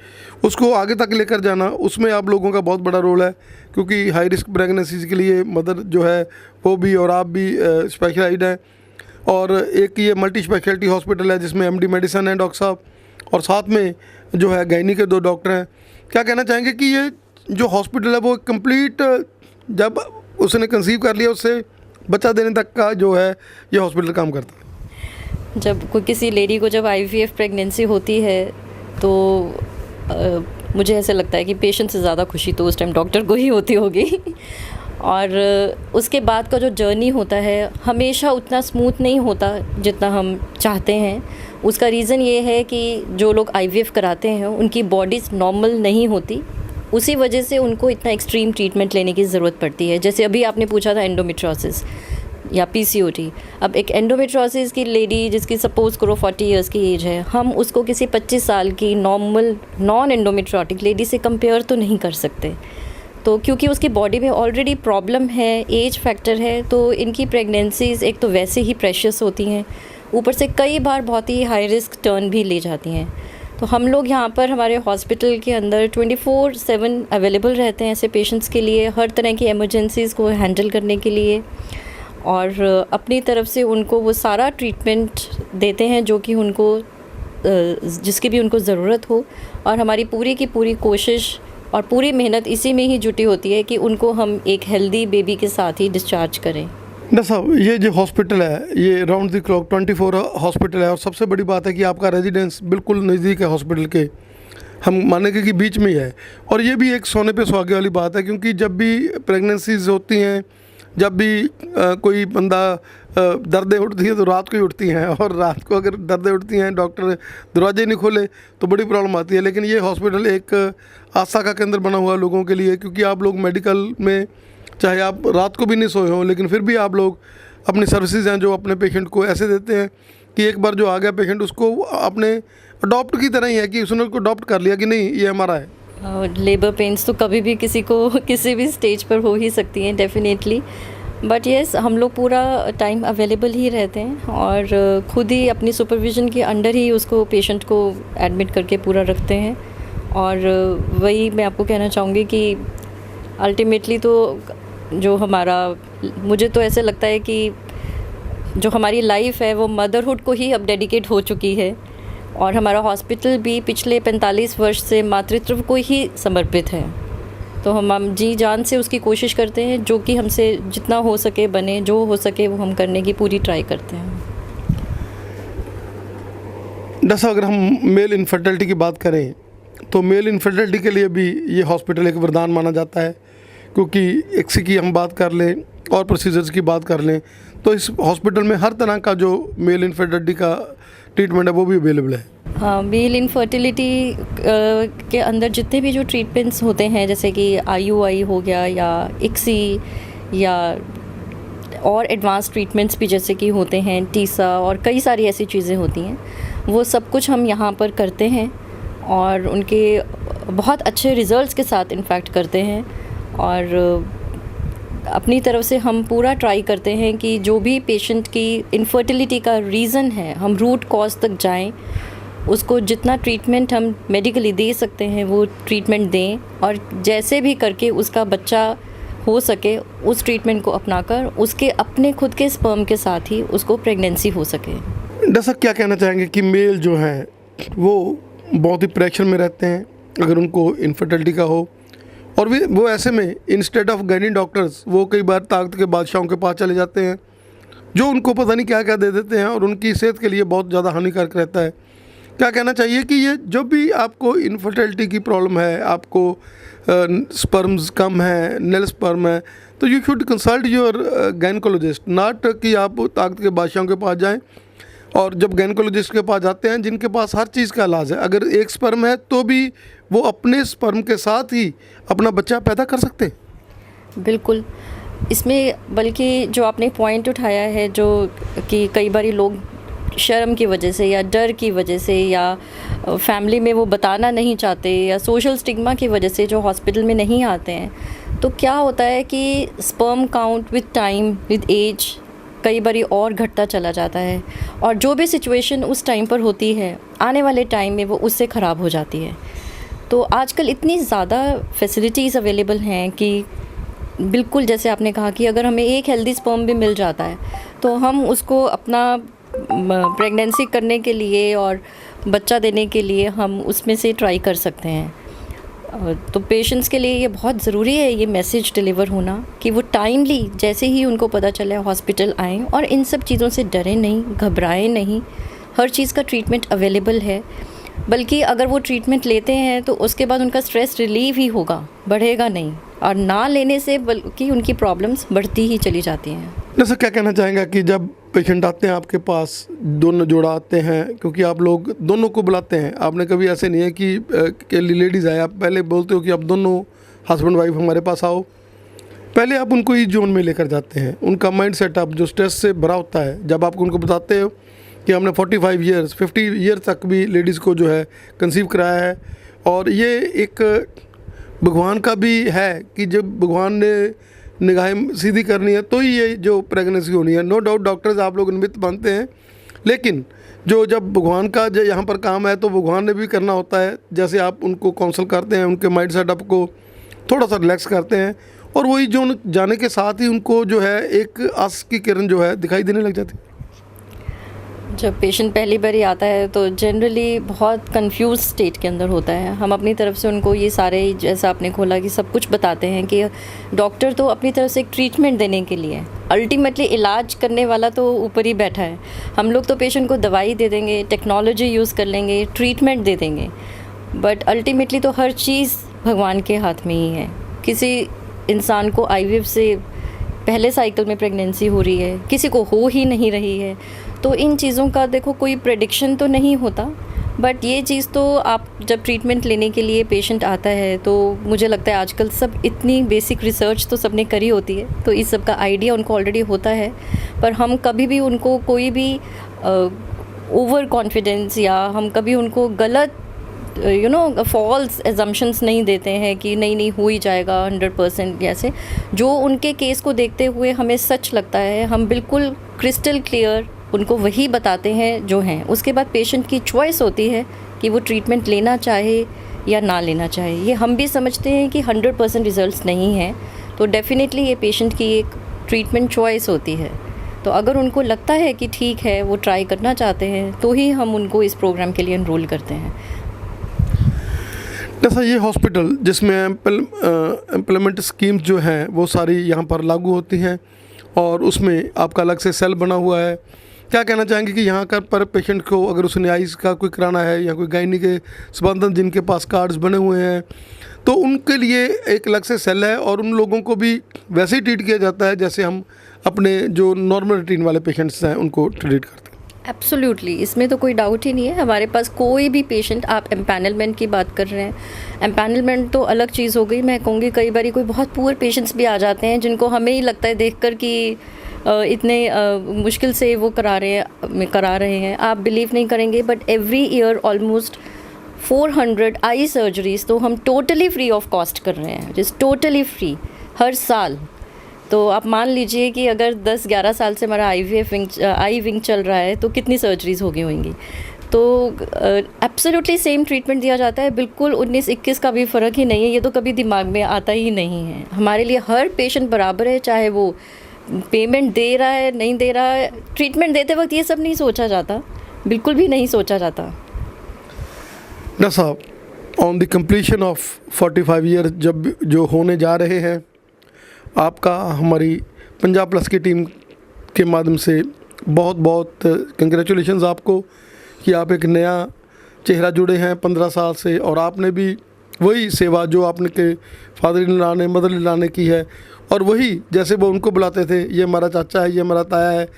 Speaker 2: उसको आगे तक लेकर जाना, उसमें आप लोगों का बहुत बड़ा रोल है। क्योंकि हाई रिस्क प्रेगनेंसीज के लिए मदर जो है वो भी और आप भी स्पेशलाइज्ड हैं। और एक ये मल्टी स्पेशलिटी हॉस्पिटल है जिसमें MD मेडिसिन है डॉक्टर साहब, और साथ में जो है गायनी के 2 डॉक्टर हैं। क्या कहना चाहेंगे कि ये जो हॉस्पिटल है वो कंप्लीट जब उसने कंसीव कर लिया उससे बच्चा देने तक का जो है ये हॉस्पिटल काम करता है?
Speaker 4: जब कोई किसी लेडी को जब IVF प्रेगनेंसी होती है तो मुझे ऐसा लगता है कि पेशेंट से ज़्यादा खुशी तो उस टाइम डॉक्टर को ही होती होगी। और उसके बाद का जो जर्नी होता है हमेशा उतना स्मूथ नहीं होता जितना हम चाहते हैं। उसका रीज़न ये है कि जो लोग IVF कराते हैं उनकी बॉडीज़ नॉर्मल नहीं होती, उसी वजह से उनको इतना एक्सट्रीम ट्रीटमेंट लेने की ज़रूरत पड़ती है। जैसे अभी आपने पूछा था एंडोमेट्रोसिस या PCOD। अब एक एंडोमेट्रोसिस की लेडी जिसकी सपोज़ करो 40 इयर्स की एज है, हम उसको किसी 25 साल की नॉर्मल नॉन एंडोमेट्रोटिक लेडी से कंपेयर तो नहीं कर सकते। तो क्योंकि उसकी बॉडी में ऑलरेडी प्रॉब्लम है, एज फैक्टर है, तो इनकी प्रेगनेंसीज़ एक तो वैसे ही प्रेशियस होती हैं, ऊपर से कई बार बहुत ही हाई रिस्क टर्न भी ले जाती हैं। तो हम लोग यहाँ पर हमारे हॉस्पिटल के अंदर 24/7 अवेलेबल रहते हैं ऐसे पेशेंट्स के लिए, हर तरह की इमरजेंसीज़ को हैंडल करने के लिए, और अपनी तरफ से उनको वो सारा ट्रीटमेंट देते हैं जो कि उनको जिसकी भी उनको ज़रूरत हो। और हमारी पूरी की पूरी कोशिश और पूरी मेहनत इसी में ही जुटी होती है कि उनको हम एक हेल्दी बेबी के साथ ही डिस्चार्ज करें।
Speaker 2: डॉक्टर साहब, ये जो हॉस्पिटल है ये राउंड द क्लॉक 24 हॉस्पिटल है, और सबसे बड़ी बात है कि आपका रेजिडेंस बिल्कुल नज़दीक है हॉस्पिटल के, हम मानेंगे कि बीच में ही है। और ये भी एक सोने पे सुहागे वाली बात है, क्योंकि जब भी प्रेगनेंसीज होती हैं, जब भी कोई बंदा दर्दें उठती हैं तो रात को ही उठती हैं, और रात को अगर दर्दें उठती हैं डॉक्टर दरवाजे नहीं खोले तो बड़ी प्रॉब्लम आती है। लेकिन ये हॉस्पिटल एक आस्था का केंद्र बना हुआ है लोगों के लिए, क्योंकि आप लोग मेडिकल में चाहे आप रात को भी नहीं सोए हों, लेकिन फिर भी आप लोग अपनी सर्विसेज हैं जो अपने पेशेंट को ऐसे देते हैं कि एक बार जो आ गया पेशेंट उसको अपने अडॉप्ट की तरह ही है कि उसने उसको अडॉप्ट कर लिया कि नहीं ये हमारा है।
Speaker 4: लेबर पेन्स तो कभी भी किसी को किसी भी स्टेज पर हो ही सकती हैं डेफिनेटली, बट येस हम लोग पूरा टाइम अवेलेबल ही रहते हैं और खुद ही अपनी सुपरविज़न के अंडर ही उसको पेशेंट को एडमिट करके पूरा रखते हैं। और वही मैं आपको कहना चाहूँगी कि अल्टीमेटली तो जो हमारा, मुझे तो ऐसे लगता है कि जो हमारी लाइफ है वो मदरहुड को ही अब डेडिकेट हो चुकी है, और हमारा हॉस्पिटल भी पिछले 45 वर्ष से मातृत्व को ही समर्पित है। तो हम जी जान से उसकी कोशिश करते हैं, जो कि हमसे जितना हो सके बने, जो हो सके वो हम करने की पूरी ट्राई करते हैं।
Speaker 2: दरअसल अगर हम मेल इनफर्टिलिटी की बात करें तो मेल इनफर्टिलिटी के लिए भी ये हॉस्पिटल एक वरदान माना जाता है, क्योंकि एक्सी की हम बात कर लें और प्रोसीजर्स की बात कर लें तो इस हॉस्पिटल में हर तरह का जो मेल इनफर्टिलिटी का ट्रीटमेंट है वो भी अवेलेबल है।
Speaker 4: हाँ, मेल इनफर्टिलिटी के अंदर जितने भी जो ट्रीटमेंट्स होते हैं, जैसे कि IUI हो गया या एक्सी या और एडवांस ट्रीटमेंट्स भी जैसे कि होते हैं, टीसा और कई सारी ऐसी चीज़ें होती हैं, वो सब कुछ हम यहाँ पर करते हैं और उनके बहुत अच्छे रिज़ल्ट्स के साथ इनफैक्ट करते हैं। और अपनी तरफ से हम पूरा ट्राई करते हैं कि जो भी पेशेंट की इनफर्टिलिटी का रीज़न है हम रूट कॉज तक जाएं उसको जितना ट्रीटमेंट हम मेडिकली दे सकते हैं वो ट्रीटमेंट दें, और जैसे भी करके उसका बच्चा हो सके उस ट्रीटमेंट को अपनाकर उसके अपने खुद के स्पर्म के साथ ही उसको प्रेगनेंसी हो सके।
Speaker 2: डॉक्टर साहब क्या कहना चाहेंगे कि मेल जो हैं वो बहुत ही प्रेशर में रहते हैं अगर उनको इनफर्टिलिटी का हो, और वो ऐसे में इंस्टेड ऑफ गाइनी डॉक्टर्स वो कई बार ताकत के बादशाहों के पास चले जाते हैं जो उनको पता नहीं क्या क्या दे देते हैं और उनकी सेहत के लिए बहुत ज़्यादा हानिकारक रहता है। क्या कहना चाहिए कि ये जो भी आपको इनफर्टिलिटी की प्रॉब्लम है, आपको स्पर्म्स कम है, नेल स्पर्म है, तो you should consult your gynaecologist, not कि आप ताकत के बादशाहों के पास जाएं। और जब गायनकोलॉजिस्ट के पास जाते हैं जिनके पास हर चीज़ का इलाज है, अगर एक स्पर्म है तो भी वो अपने स्पर्म के साथ ही अपना बच्चा पैदा कर सकते हैं।
Speaker 4: बिल्कुल, इसमें बल्कि जो आपने पॉइंट उठाया है जो कि कई बार लोग शर्म की वजह से या डर की वजह से या फैमिली में वो बताना नहीं चाहते या सोशल स्टिग्मा की वजह से जो हॉस्पिटल में नहीं आते हैं, तो क्या होता है कि sperm count with time with age कई बारी और घटता चला जाता है, और जो भी सिचुएशन उस टाइम पर होती है आने वाले टाइम में वो उससे ख़राब हो जाती है। तो आजकल इतनी ज़्यादा फैसिलिटीज़ अवेलेबल हैं कि बिल्कुल जैसे आपने कहा कि अगर हमें एक हेल्दी स्पर्म भी मिल जाता है तो हम उसको अपना प्रेगनेंसी करने के लिए और बच्चा देने के लिए हम उसमें से ट्राई कर सकते हैं। तो पेशेंट्स के लिए ये बहुत ज़रूरी है ये मैसेज डिलीवर होना कि वो टाइमली जैसे ही उनको पता चले हॉस्पिटल आएँ और इन सब चीज़ों से डरें नहीं, घबराएं नहीं। हर चीज़ का ट्रीटमेंट अवेलेबल है, बल्कि अगर वो ट्रीटमेंट लेते हैं तो उसके बाद उनका स्ट्रेस रिलीव ही होगा, बढ़ेगा नहीं, और ना लेने से बल्कि उनकी प्रॉब्लम्स बढ़ती ही चली जाती हैं।
Speaker 2: जैसे क्या कहना चाहेंगे कि जब पेशेंट आते हैं आपके पास, दोनों जोड़ा आते हैं, क्योंकि आप लोग दोनों को बुलाते हैं, आपने कभी ऐसे नहीं है कि लेडीज़ आए, आप पहले बोलते हो कि अब दोनों हस्बैंड वाइफ हमारे पास आओ, पहले आप उनको इस जोन में लेकर जाते हैं। उनका माइंड सेटअप जो स्ट्रेस से भरा होता है, जब आप उनको बताते हो कि हमने 45 ईयर्स 50 ईयर तक भी लेडीज़ को जो है कंसीव कराया है, और ये एक भगवान का भी है कि जब भगवान ने निगाहें सीधी करनी है तो ही ये जो प्रेगनेंसी होनी है। नो डाउट डॉक्टर्स आप लोग निमित्त मानते हैं, लेकिन जो जब भगवान का जो यहाँ पर काम है तो भगवान ने भी करना होता है। जैसे आप उनको काउंसल करते हैं, उनके माइंड सेटअप को थोड़ा सा रिलैक्स करते हैं, और वही जो जाने के साथ ही उनको जो है एक आस की किरण जो है दिखाई देने लग जाती है।
Speaker 4: जब पेशेंट पहली बार आता है तो जनरली बहुत कंफ्यूज स्टेट के अंदर होता है। हम अपनी तरफ से उनको ये सारे, जैसा आपने खोला कि सब कुछ बताते हैं कि डॉक्टर तो अपनी तरफ से एक ट्रीटमेंट देने के लिए, अल्टीमेटली इलाज करने वाला तो ऊपर ही बैठा है। हम लोग तो पेशेंट को दवाई दे देंगे, टेक्नोलॉजी यूज़ कर लेंगे, ट्रीटमेंट दे देंगे, बट अल्टीमेटली तो हर चीज़ भगवान के हाथ में ही है। किसी इंसान को IVF से पहले साइकिल में प्रेगनेंसी हो रही है, किसी को हो ही नहीं रही है, तो इन चीज़ों का देखो कोई प्रेडिक्शन तो नहीं होता, बट ये चीज़ तो आप जब ट्रीटमेंट लेने के लिए पेशेंट आता है तो मुझे लगता है आजकल सब इतनी बेसिक रिसर्च तो सबने करी होती है, तो इस सब का आइडिया उनको ऑलरेडी होता है। पर हम कभी भी उनको कोई भी ओवर कॉन्फिडेंस या हम कभी उनको गलत फॉल्स एजम्पशंस नहीं देते हैं कि नहीं हो ही जाएगा 100%। जैसे जो उनके केस को देखते हुए हमें सच लगता है, हम बिल्कुल क्रिस्टल क्लियर उनको वही बताते हैं जो हैं। उसके बाद पेशेंट की चॉइस होती है कि वो ट्रीटमेंट लेना चाहे या ना लेना चाहे। ये हम भी समझते हैं कि 100% रिजल्ट्स नहीं हैं, तो डेफिनेटली ये पेशेंट की एक ट्रीटमेंट चॉइस होती है। तो अगर उनको लगता है कि ठीक है वो ट्राई करना चाहते हैं तो ही हम उनको इस प्रोग्राम के लिए एनरोल करते हैं।
Speaker 2: जैसा ये हॉस्पिटल जिसमें एम्प्लॉयमेंट स्कीम्स जो हैं वो सारी यहाँ पर लागू होती हैं, और उसमें आपका अलग से सेल बना हुआ है। क्या कहना चाहेंगे कि यहाँ का पर पेशेंट को अगर उसने आइस का कोई कराना है या कोई गायनी के संबंधित जिनके पास कार्ड्स बने हुए हैं तो उनके लिए एक अलग से सेल है, और उन लोगों को भी वैसे ही ट्रीट किया जाता है जैसे हम अपने जो नॉर्मल रूटीन वाले पेशेंट्स हैं उनको ट्रीट करते हैं।
Speaker 4: एब्सोल्युटली, इसमें तो कोई डाउट ही नहीं है। हमारे पास कोई भी पेशेंट, आप एम्पैनलमेंट की बात कर रहे हैं, एम्पैनलमेंट तो अलग चीज़ हो गई। मैं कहूँगी कई बार कोई बहुत पुअर पेशेंट्स भी आ जाते हैं जिनको हमें ही लगता है देखकर कि इतने मुश्किल से वो करा रहे हैं। आप बिलीव नहीं करेंगे, but every year almost 400 I surgeries तो हम टोटली फ्री ऑफ कॉस्ट कर रहे हैं, जिस टोटली फ्री हर साल। तो आप मान लीजिए कि अगर 10-11 साल से हमारा आई विंग चल रहा है तो कितनी सर्जरीज़ हो गई होंगी। तो एब्सोल्युटली सेम ट्रीटमेंट दिया जाता है, बिल्कुल 19-21 का भी फ़र्क ही नहीं है। ये तो कभी दिमाग में आता ही नहीं है। हमारे लिए हर पेशेंट बराबर है, चाहे वो पेमेंट दे रहा है नहीं दे रहा है। ट्रीटमेंट देते वक्त ये सब नहीं सोचा जाता, बिल्कुल भी नहीं सोचा जाता।
Speaker 2: डॉक्टर साहब, on the completion of 45 year जब जो होने जा रहे हैं, आपका हमारी पंजाब प्लस की टीम के माध्यम से बहुत बहुत कंग्रेचुलेशंस आपको कि आप एक नया चेहरा जुड़े हैं 15 साल से, और आपने भी वही सेवा जो आपने के फादर इन लॉ ने, मदर इन लॉ ने की है, और वही जैसे वो उनको बुलाते थे, ये हमारा चाचा है, ये हमारा ताया है,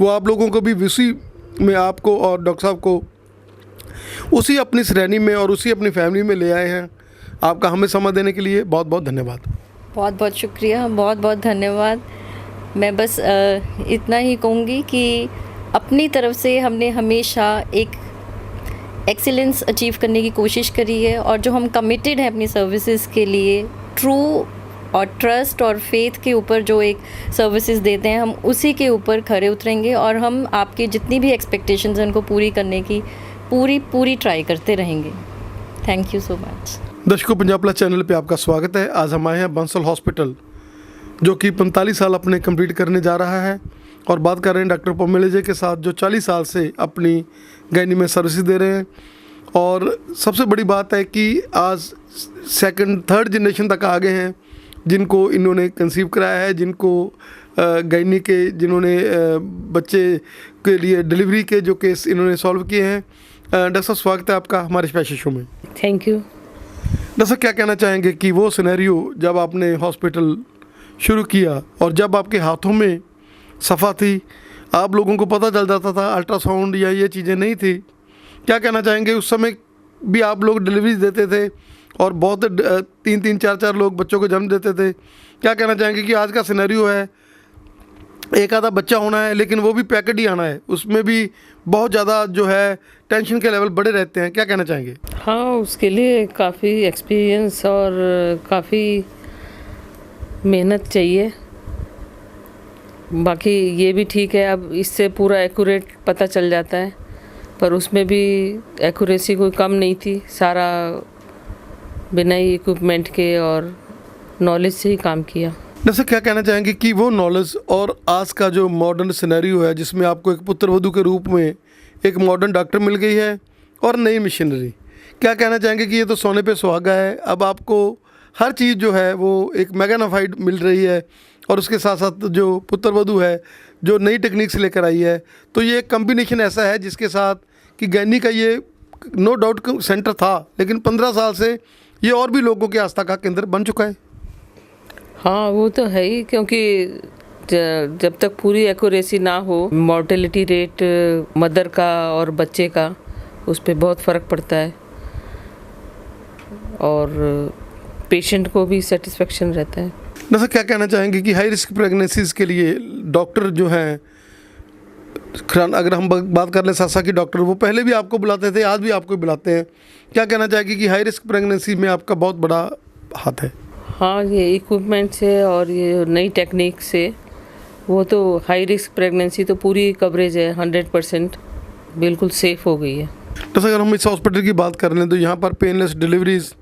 Speaker 2: वो आप लोगों को भी उसी में आपको और डॉक्टर साहब को उसी अपनी श्रेणी में और उसी अपनी फैमिली में ले आए हैं। आपका हमें समय देने के लिए बहुत बहुत धन्यवाद।
Speaker 4: बहुत बहुत शुक्रिया, बहुत बहुत धन्यवाद। मैं बस इतना ही कहूँगी कि अपनी तरफ से हमने हमेशा एक एक्सीलेंस अचीव करने की कोशिश करी है, और जो हम कमिटेड हैं अपनी सर्विसेज के लिए, ट्रू और ट्रस्ट और फेथ के ऊपर जो एक सर्विसेज देते हैं, हम उसी के ऊपर खरे उतरेंगे, और हम आपकी जितनी भी एक्सपेक्टेशंस हैं उनको पूरी करने की पूरी ट्राई करते रहेंगे। Thank you so much.
Speaker 2: दर्शकों, पंजाब प्लस चैनल पे आपका स्वागत है। आज हम आए हैं बंसल हॉस्पिटल, जो कि 45 साल अपने कंप्लीट करने जा रहा है, और बात कर रहे हैं डॉक्टर प्रोमिला जी के साथ, जो 40 साल से अपनी गायनी में सर्विस दे रहे हैं। और सबसे बड़ी बात है कि आज सेकंड थर्ड जनरेशन तक आ गए हैं जिनको इन्होंने कंसीव कराया है, जिनको गायनी के जिन्होंने बच्चे के लिए डिलीवरी के जो केस इन्होंने सॉल्व किए हैं। डॉक्टर साहब, स्वागत है आपका हमारे स्पेशल शो में।
Speaker 5: Thank you.
Speaker 2: डॉक्टर साहब, क्या कहना चाहेंगे कि वो सिनेरियो जब आपने हॉस्पिटल शुरू किया और जब आपके हाथों में सफ़ा थी, आप लोगों को पता चल जाता था, अल्ट्रासाउंड या ये चीज़ें नहीं थी, क्या कहना चाहेंगे? उस समय भी आप लोग डिलीवरी देते थे और बहुत 3-3, 4-4 लोग बच्चों को जन्म देते थे। क्या कहना चाहेंगे कि आज का सिनेरियो है, एक आधा बच्चा होना है लेकिन वो भी पैकेट ही आना है, उसमें भी बहुत ज़्यादा जो है टेंशन के लेवल बड़े रहते हैं, क्या कहना चाहेंगे?
Speaker 5: हाँ, उसके लिए काफ़ी एक्सपीरियंस और काफ़ी मेहनत चाहिए। बाकी ये भी ठीक है, अब इससे पूरा एक्यूरेट पता चल जाता है, पर उसमें भी एक्यूरेसी कोई कम नहीं थी। सारा बिना ही इक्विपमेंट के और नॉलेज से ही काम किया।
Speaker 2: जैसे क्या कहना चाहेंगे कि वो नॉलेज और आज का जो मॉडर्न सिनेरियो है, जिसमें आपको एक पुत्रवधू के रूप में एक मॉडर्न डॉक्टर मिल गई है और नई मशीनरी, क्या कहना चाहेंगे कि ये तो सोने पे सुहागा है? अब आपको हर चीज़ जो है वो एक मैग्नाफाइड मिल रही है, और उसके साथ साथ जो पुत्रवधू है जो नई टेक्निक से लेकर आई है, तो ये एक कम्बिनेशन ऐसा है जिसके साथ कि गायनी का ये नो डाउट सेंटर था, लेकिन 15 साल से ये और भी लोगों के आस्था का केंद्र बन चुका है।
Speaker 5: हाँ, वो तो है ही, क्योंकि जब तक पूरी एक्यूरेसी ना हो, मॉर्टेलिटी रेट मदर का और बच्चे का, उस पर बहुत फ़र्क पड़ता है, और पेशेंट को भी सेटिस्फेक्शन रहता है।
Speaker 2: जैसा क्या कहना चाहेंगे कि हाई रिस्क प्रेगनेंसीज़ के लिए डॉक्टर जो हैं, अगर हम बात कर लें सासा की डॉक्टर, वो पहले भी आपको बुलाते थे, आज भी आपको बुलाते हैं, क्या कहना चाहेंगे कि हाई रिस्क प्रेगनेंसी में आपका बहुत बड़ा हाथ है?
Speaker 5: हाँ, ये इक्विपमेंट से और ये नई टेक्निक से, वो तो हाई रिस्क प्रेगनेंसी तो पूरी कवरेज है, 100% बिल्कुल सेफ़ हो गई है।
Speaker 2: जैसे अगर हम इस हॉस्पिटल की बात कर लें तो यहाँ पर पेनलेस डिलीवरीज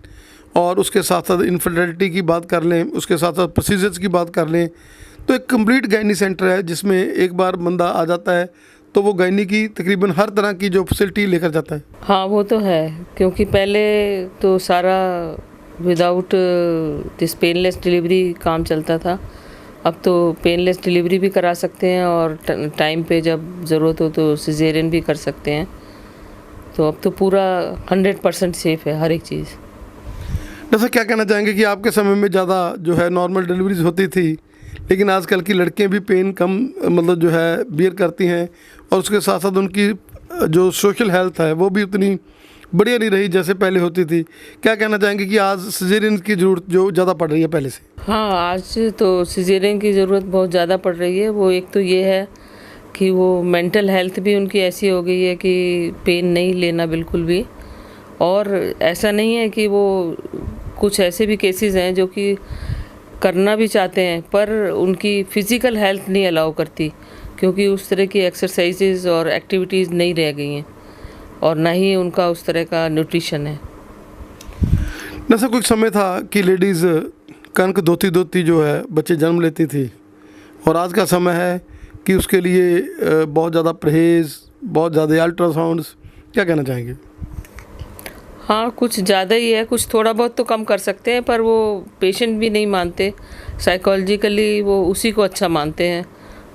Speaker 2: और उसके साथ साथ इनफर्टिलिटी की बात कर लें, उसके साथ साथ प्रोसीजर्स की बात कर लें, तो एक कंप्लीट गायनी सेंटर है जिसमें एक बार बंदा आ जाता है तो वो गायनी की तकरीबन हर तरह की जो फैसिलिटी लेकर जाता है।
Speaker 5: हाँ, वो तो है, क्योंकि पहले तो सारा विदाउट दिस पेनलेस डिलीवरी काम चलता था। अब तो पेनलेस डिलीवरी भी करा सकते हैं, और टाइम पे जब ज़रूरत हो तो सिजेरियन भी कर सकते हैं। तो अब तो पूरा 100% सेफ़ है हर एक चीज़।
Speaker 2: जैसा क्या कहना चाहेंगे कि आपके समय में ज़्यादा जो है नॉर्मल डिलीवरीज होती थी, लेकिन आजकल की लड़कियां भी पेन कम मतलब जो है बियर करती हैं, और उसके साथ साथ उनकी जो सोशल हेल्थ है वो भी उतनी बढ़िया नहीं रही जैसे पहले होती थी। क्या कहना चाहेंगे कि आज सिजेरियन की ज़रूरत जो ज़्यादा पड़ रही है पहले से?
Speaker 5: हाँ, आज तो सिजेरियन की ज़रूरत बहुत ज़्यादा पड़ रही है। वो एक तो ये है कि वो मेंटल हेल्थ भी उनकी ऐसी हो गई है कि पेन नहीं लेना बिल्कुल भी, और ऐसा नहीं है कि वो कुछ ऐसे भी केसेस हैं जो कि करना भी चाहते हैं पर उनकी फ़िज़िकल हेल्थ नहीं अलाउ करती, क्योंकि उस तरह की एक्सरसाइजेज और एक्टिविटीज़ नहीं रह गई हैं। और ना ही उनका उस तरह का न्यूट्रिशन है।
Speaker 2: जैसा कुछ समय था कि लेडीज़ कनक धोती धोती जो है बच्चे जन्म लेती थी, और आज का समय है कि उसके लिए बहुत ज़्यादा परहेज़, बहुत ज़्यादा अल्ट्रासाउंड्स, क्या कहना चाहेंगे?
Speaker 5: हाँ, कुछ ज़्यादा ही है, कुछ थोड़ा बहुत तो कम कर सकते हैं, पर वो पेशेंट भी नहीं मानते, साइकोलॉजिकली वो उसी को अच्छा मानते हैं,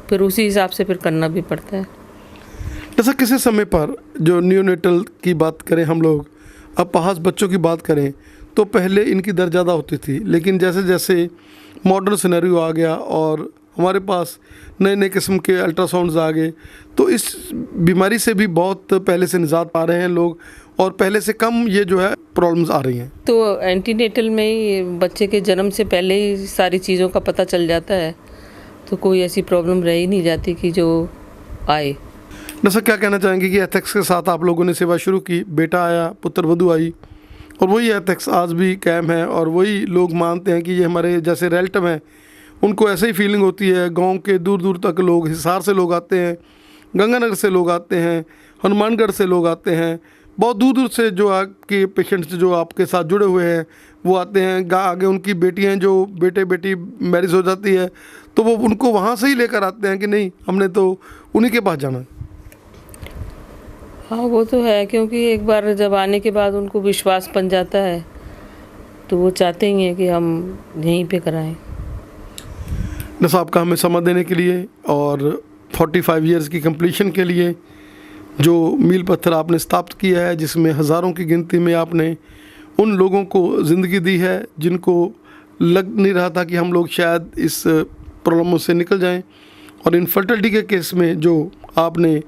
Speaker 5: फिर उसी हिसाब से फिर करना भी पड़ता है।
Speaker 2: जैसा किसी समय पर जो नियोनेटल की बात करें हम लोग, अब पहास बच्चों की बात करें तो पहले इनकी दर ज़्यादा होती थी, लेकिन जैसे जैसे मॉडर्न सिनेरियो आ गया और हमारे पास नए नए किस्म के अल्ट्रासाउंड्स आ गए, तो इस बीमारी से भी बहुत पहले से निजात पा रहे हैं लोग, और पहले से कम ये जो है प्रॉब्लम्स आ रही हैं।
Speaker 5: तो एंटीनेटल में ही बच्चे के जन्म से पहले ही सारी चीज़ों का पता चल जाता है, तो कोई ऐसी प्रॉब्लम रह ही नहीं जाती कि जो आए।
Speaker 2: जैसा क्या कहना चाहेंगे कि एथिक्स के साथ आप लोगों ने सेवा शुरू की, बेटा आया, पुत्र वधू आई, और वही एथिक्स आज भी कायम है, और वही लोग मानते हैं कि ये हमारे जैसे रिलेटिव हैं, उनको ऐसे ही फीलिंग होती है। गांव के दूर दूर तक लोग, हिसार से लोग आते हैं, गंगानगर से लोग आते हैं, हनुमानगढ़ से लोग आते हैं, बहुत दूर दूर से जो आपके पेशेंट्स जो आपके साथ जुड़े हुए हैं वो आते हैं। आगे उनकी बेटियाँ जो बेटे बेटी मैरिज हो जाती है तो वो उनको वहाँ से ही लेकर आते हैं कि नहीं, हमने तो उन्हीं के पास जाना।
Speaker 5: हाँ, वो तो है, क्योंकि एक बार जब आने के बाद उनको विश्वास बन जाता है तो वो चाहते ही हैं कि हम यहीं पे कराएं।
Speaker 2: जैसा आपका हमें समय देने के लिए और 45 इयर्स की कंप्लीशन के लिए जो मील पत्थर आपने स्थापित किया है, जिसमें हज़ारों की गिनती में आपने उन लोगों को ज़िंदगी दी है जिनको लग नहीं रहा था कि हम लोग शायद इस प्रॉब्लमों से निकल जाएं, और इनफर्टिलिटी के केस में जो आपने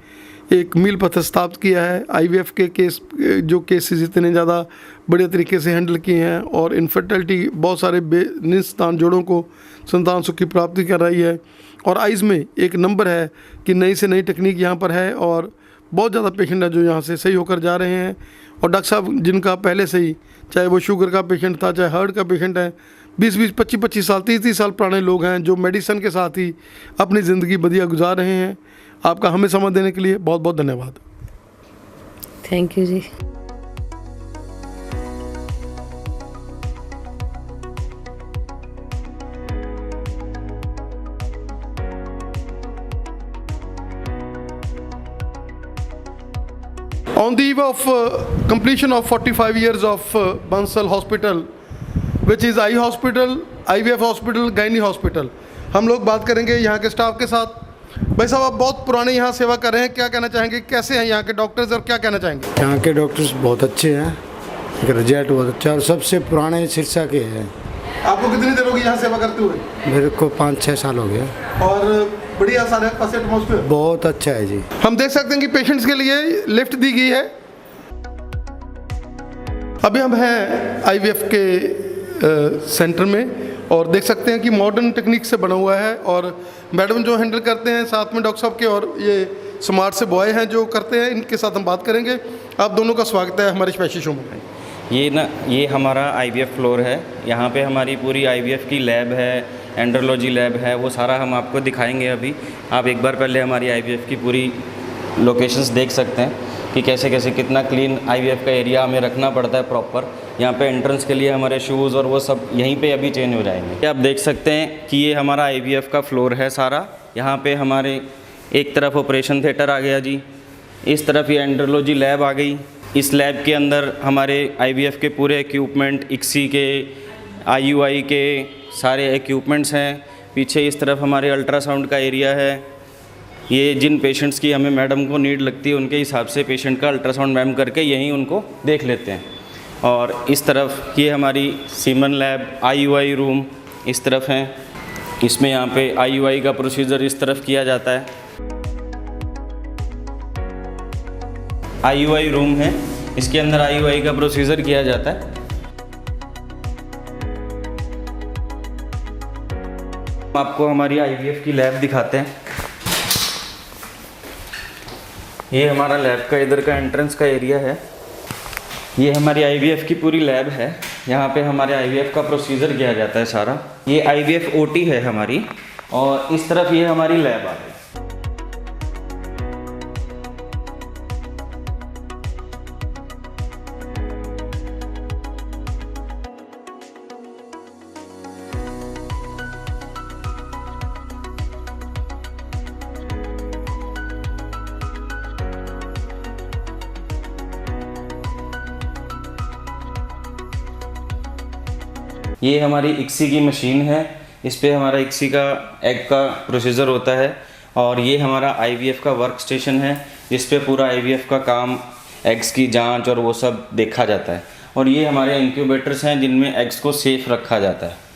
Speaker 2: एक मील पत्थर स्थापित किया है, IVF के केस जो केसेस इतने ज़्यादा बढ़िया तरीके से हैंडल किए हैं, और इनफर्टिलिटी बहुत सारे निस्तान जोड़ों को संतान सुख की प्राप्ति कर रही है, और आइज़ में एक नंबर है कि नई से नई टेक्निक यहाँ पर है, और बहुत ज़्यादा पेशेंट है जो यहाँ से सही होकर जा रहे हैं। और डॉक्टर साहब जिनका पहले से ही, चाहे वो शुगर का पेशेंट था, चाहे हार्ट का पेशेंट है, 20-20, 25-25 साल, 30-30 साल पुराने लोग हैं जो मेडिसिन के साथ ही अपनी ज़िंदगी बढ़िया गुजार रहे हैं। आपका हमें समय देने के लिए बहुत बहुत धन्यवाद।
Speaker 5: Thank you ji.
Speaker 2: On the eve of completion of 45 years of Bansal Hospital, which is eye hospital, IVF hospital, gynae hospital, हम लोग बात करेंगे यहाँ के स्टाफ के साथ। भाई साहब, आप बहुत पुराने यहाँ सेवा कर रहे हैं, क्या कहना चाहेंगे, कैसे हैं यहाँ के डॉक्टर्स और क्या कहना चाहेंगे?
Speaker 6: यहाँ के डॉक्टर्स बहुत अच्छे हैं, रिजल्ट बहुत अच्छा, और सबसे पुराने सिरसा के हैं।
Speaker 2: आपको कितनी देर होगी यहाँ सेवा करते हुए?
Speaker 6: मेरे को 5-6 साल हो गए।
Speaker 2: और बढ़िया सारे पास एटमॉस्फेयर
Speaker 6: बहुत अच्छा है जी।
Speaker 2: हम देख सकते हैं कि पेशेंट्स के लिए लिफ्ट दी गई है। अभी हम हैं IVF के सेंटर में, और देख सकते हैं कि मॉडर्न टेक्निक से बना हुआ है, और मैडम जो हैंडल करते हैं साथ में डॉक्टर साहब के, और ये स्मार्ट से बॉय हैं जो करते हैं, इनके साथ हम बात करेंगे। आप दोनों का स्वागत है हमारे स्पेशल शो में।
Speaker 7: ये हमारा IVF फ्लोर है। यहाँ पे हमारी पूरी IVF की लैब है, एंड्रोलॉजी लैब है, वो सारा हम आपको दिखाएंगे अभी। आप एक बार पहले हमारी IVF की पूरी लोकेशंस देख सकते हैं कि कैसे कैसे कितना क्लीन IVF का एरिया हमें रखना पड़ता है प्रॉपर। यहाँ पे एंट्रेंस के लिए हमारे शूज़ और वो सब यहीं पे अभी चेंज हो जाएंगे। आप देख सकते हैं कि ये हमारा IVF का फ्लोर है सारा। यहाँ पे हमारे एक तरफ ऑपरेशन थिएटर आ गया जी, इस तरफ ये एंड्रोलॉजी लैब आ गई। इस लैब के अंदर हमारे IVF के पूरे इक्विपमेंट, ICSI के, IUI के सारे इक्विपमेंट्स हैं। पीछे इस तरफ हमारे अल्ट्रासाउंड का एरिया है। ये जिन पेशेंट्स की हमें मैडम को नीड लगती है उनके हिसाब से पेशेंट का अल्ट्रासाउंड मैम करके यहीं उनको देख लेते हैं। और इस तरफ ये हमारी सीमन लैब, IUI रूम इस तरफ हैं। इसमें यहाँ पे IUI का प्रोसीजर इस तरफ किया जाता है। IUI रूम है, इसके अंदर IUI का प्रोसीजर किया जाता है। आपको हमारी IVF की लैब दिखाते हैं। ये हमारा लैब का इधर का एंट्रेंस का एरिया है। ये हमारी IVF की पूरी लैब है। यहाँ पे हमारे IVF का प्रोसीजर किया जाता है सारा। ये IVF OT है हमारी, और इस तरफ ये हमारी लैब आ गई। ये हमारी ICSI की मशीन है, इस पे हमारा ICSI का एग का प्रोसीजर होता है। और ये हमारा IVF का वर्क स्टेशन है, जिस पे पूरा IVF का काम, एग्स की जांच और वो सब देखा जाता है। और ये हमारे इंक्यूबेटर्स हैं जिनमें एग्स को सेफ रखा जाता है।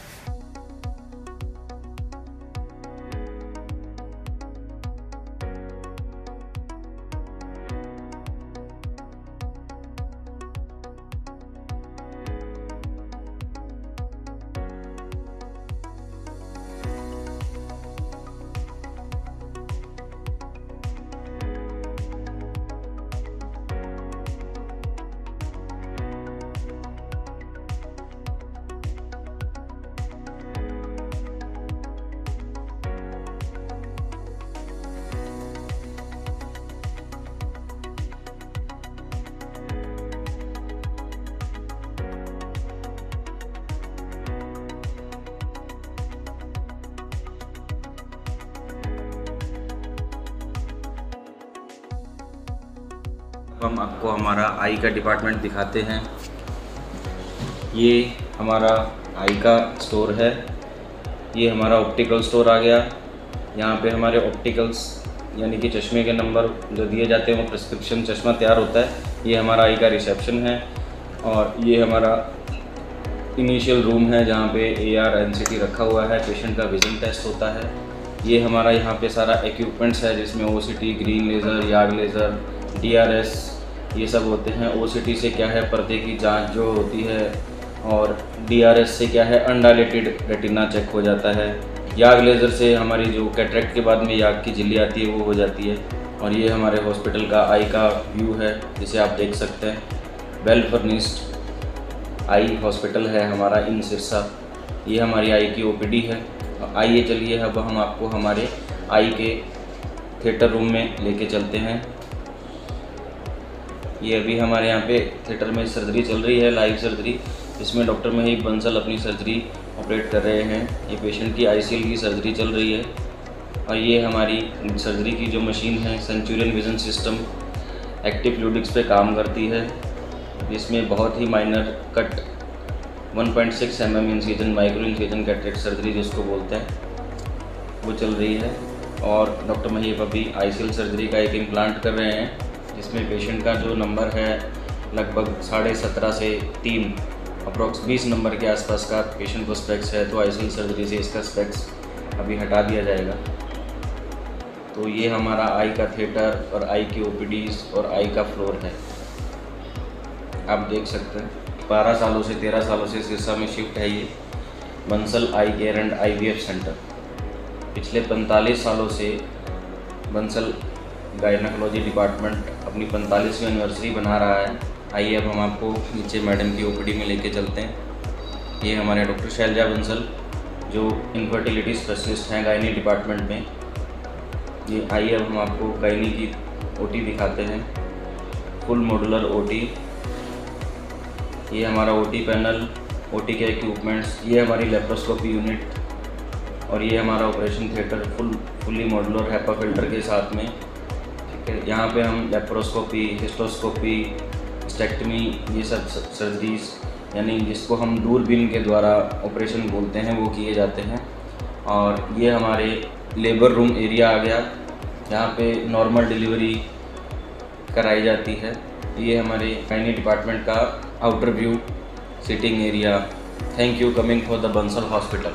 Speaker 7: हम आपको हमारा आई का डिपार्टमेंट दिखाते हैं। ये हमारा आई का स्टोर है, ये हमारा ऑप्टिकल स्टोर आ गया। यहाँ पे हमारे ऑप्टिकल्स यानी कि चश्मे के नंबर जो दिए जाते हैं वो प्रिस्क्रिप्शन चश्मा तैयार होता है। ये हमारा आई का रिसेप्शन है और ये हमारा इनिशियल रूम है जहाँ पे AR NCT रखा हुआ है, पेशेंट का विजन टेस्ट होता है। ये हमारा यहाँ पे सारा एक्विपमेंट्स है जिसमें OCT, ग्रीन लेज़र, याग लेज़र, DRS ये सब होते हैं। OCT से क्या है, पर्दे की जांच जो होती है, और DRS से क्या है, अनडायलेटेड रेटिना चेक हो जाता है। याग लेज़र से हमारी जो कैटरेक्ट के बाद में याग की झिल्ली आती है वो हो जाती है। और ये हमारे हॉस्पिटल का आई का व्यू है जिसे आप देख सकते हैं। वेल फर्निश्ड आई हॉस्पिटल है हमारा इन सिरसा। ये हमारी आई की OPD है। आइए चलिए अब हम आपको हमारे आई के थिएटर रूम में लेके चलते हैं। ये अभी हमारे यहाँ पे थिएटर में सर्जरी चल रही है, लाइव सर्जरी, जिसमें डॉक्टर महीप बंसल अपनी सर्जरी ऑपरेट कर रहे हैं। ये पेशेंट की ICL की सर्जरी चल रही है। और ये हमारी सर्जरी की जो मशीन है, Centurion vision system, active fluidics पे काम करती है, जिसमें बहुत ही minor cut 1.6 mm incision, micro incision cataract surgery जिसको बोलते हैं, वो चल रही है। और डॉक्टर महीप अभी ICL सर्जरी का एक इम्प्लांट कर रहे हैं, जिसमें पेशेंट का जो नंबर है लगभग 17.5 से 3 अप्रॉक्स 20 नंबर के आसपास का पेशेंट को स्पेक्स है, तो ICL सर्जरी से इसका स्पेक्स अभी हटा दिया जाएगा। तो ये हमारा आई का थिएटर और आई की OPDs और आई का फ्लोर है, आप देख सकते हैं। 12 सालों से 13 सालों से सिरसा में शिफ्ट है ये बंसल आई केयर एंड IVF सेंटर। पिछले 45 सालों से बंसल गायनेकोलॉजी डिपार्टमेंट अपनी 45वीं एनिवर्सरी बना रहा है। आइए अब हम आपको नीचे मैडम की OPD में लेके चलते हैं। ये हमारे डॉक्टर शैलजा बंसल जो इनफर्टिलिटी स्पेशलिस्ट हैं गायनी डिपार्टमेंट में। ये आइए अब हम आपको गायनी की OT दिखाते हैं, फुल मॉड्यूलर OT। ये हमारा OT पैनल, OT के इक्विपमेंट्स, ये हमारी लेप्रोस्कोपी यूनिट, और ये हमारा operation theatre fully modular HEPA filter के साथ में। ठीक है, यहाँ पे हम लेप्रोस्कोपी, हिस्टोस्कोपी, स्टेक्टमी, ये सब सर्जरीज यानी जिसको हम दूरबीन के द्वारा ऑपरेशन बोलते हैं वो किए जाते हैं। और ये हमारे लेबर रूम एरिया आ गया, यहाँ पे नॉर्मल डिलीवरी कराई जाती है। ये हमारे गायनी डिपार्टमेंट का outer view sitting area. Thank you coming for the Bansal hospital.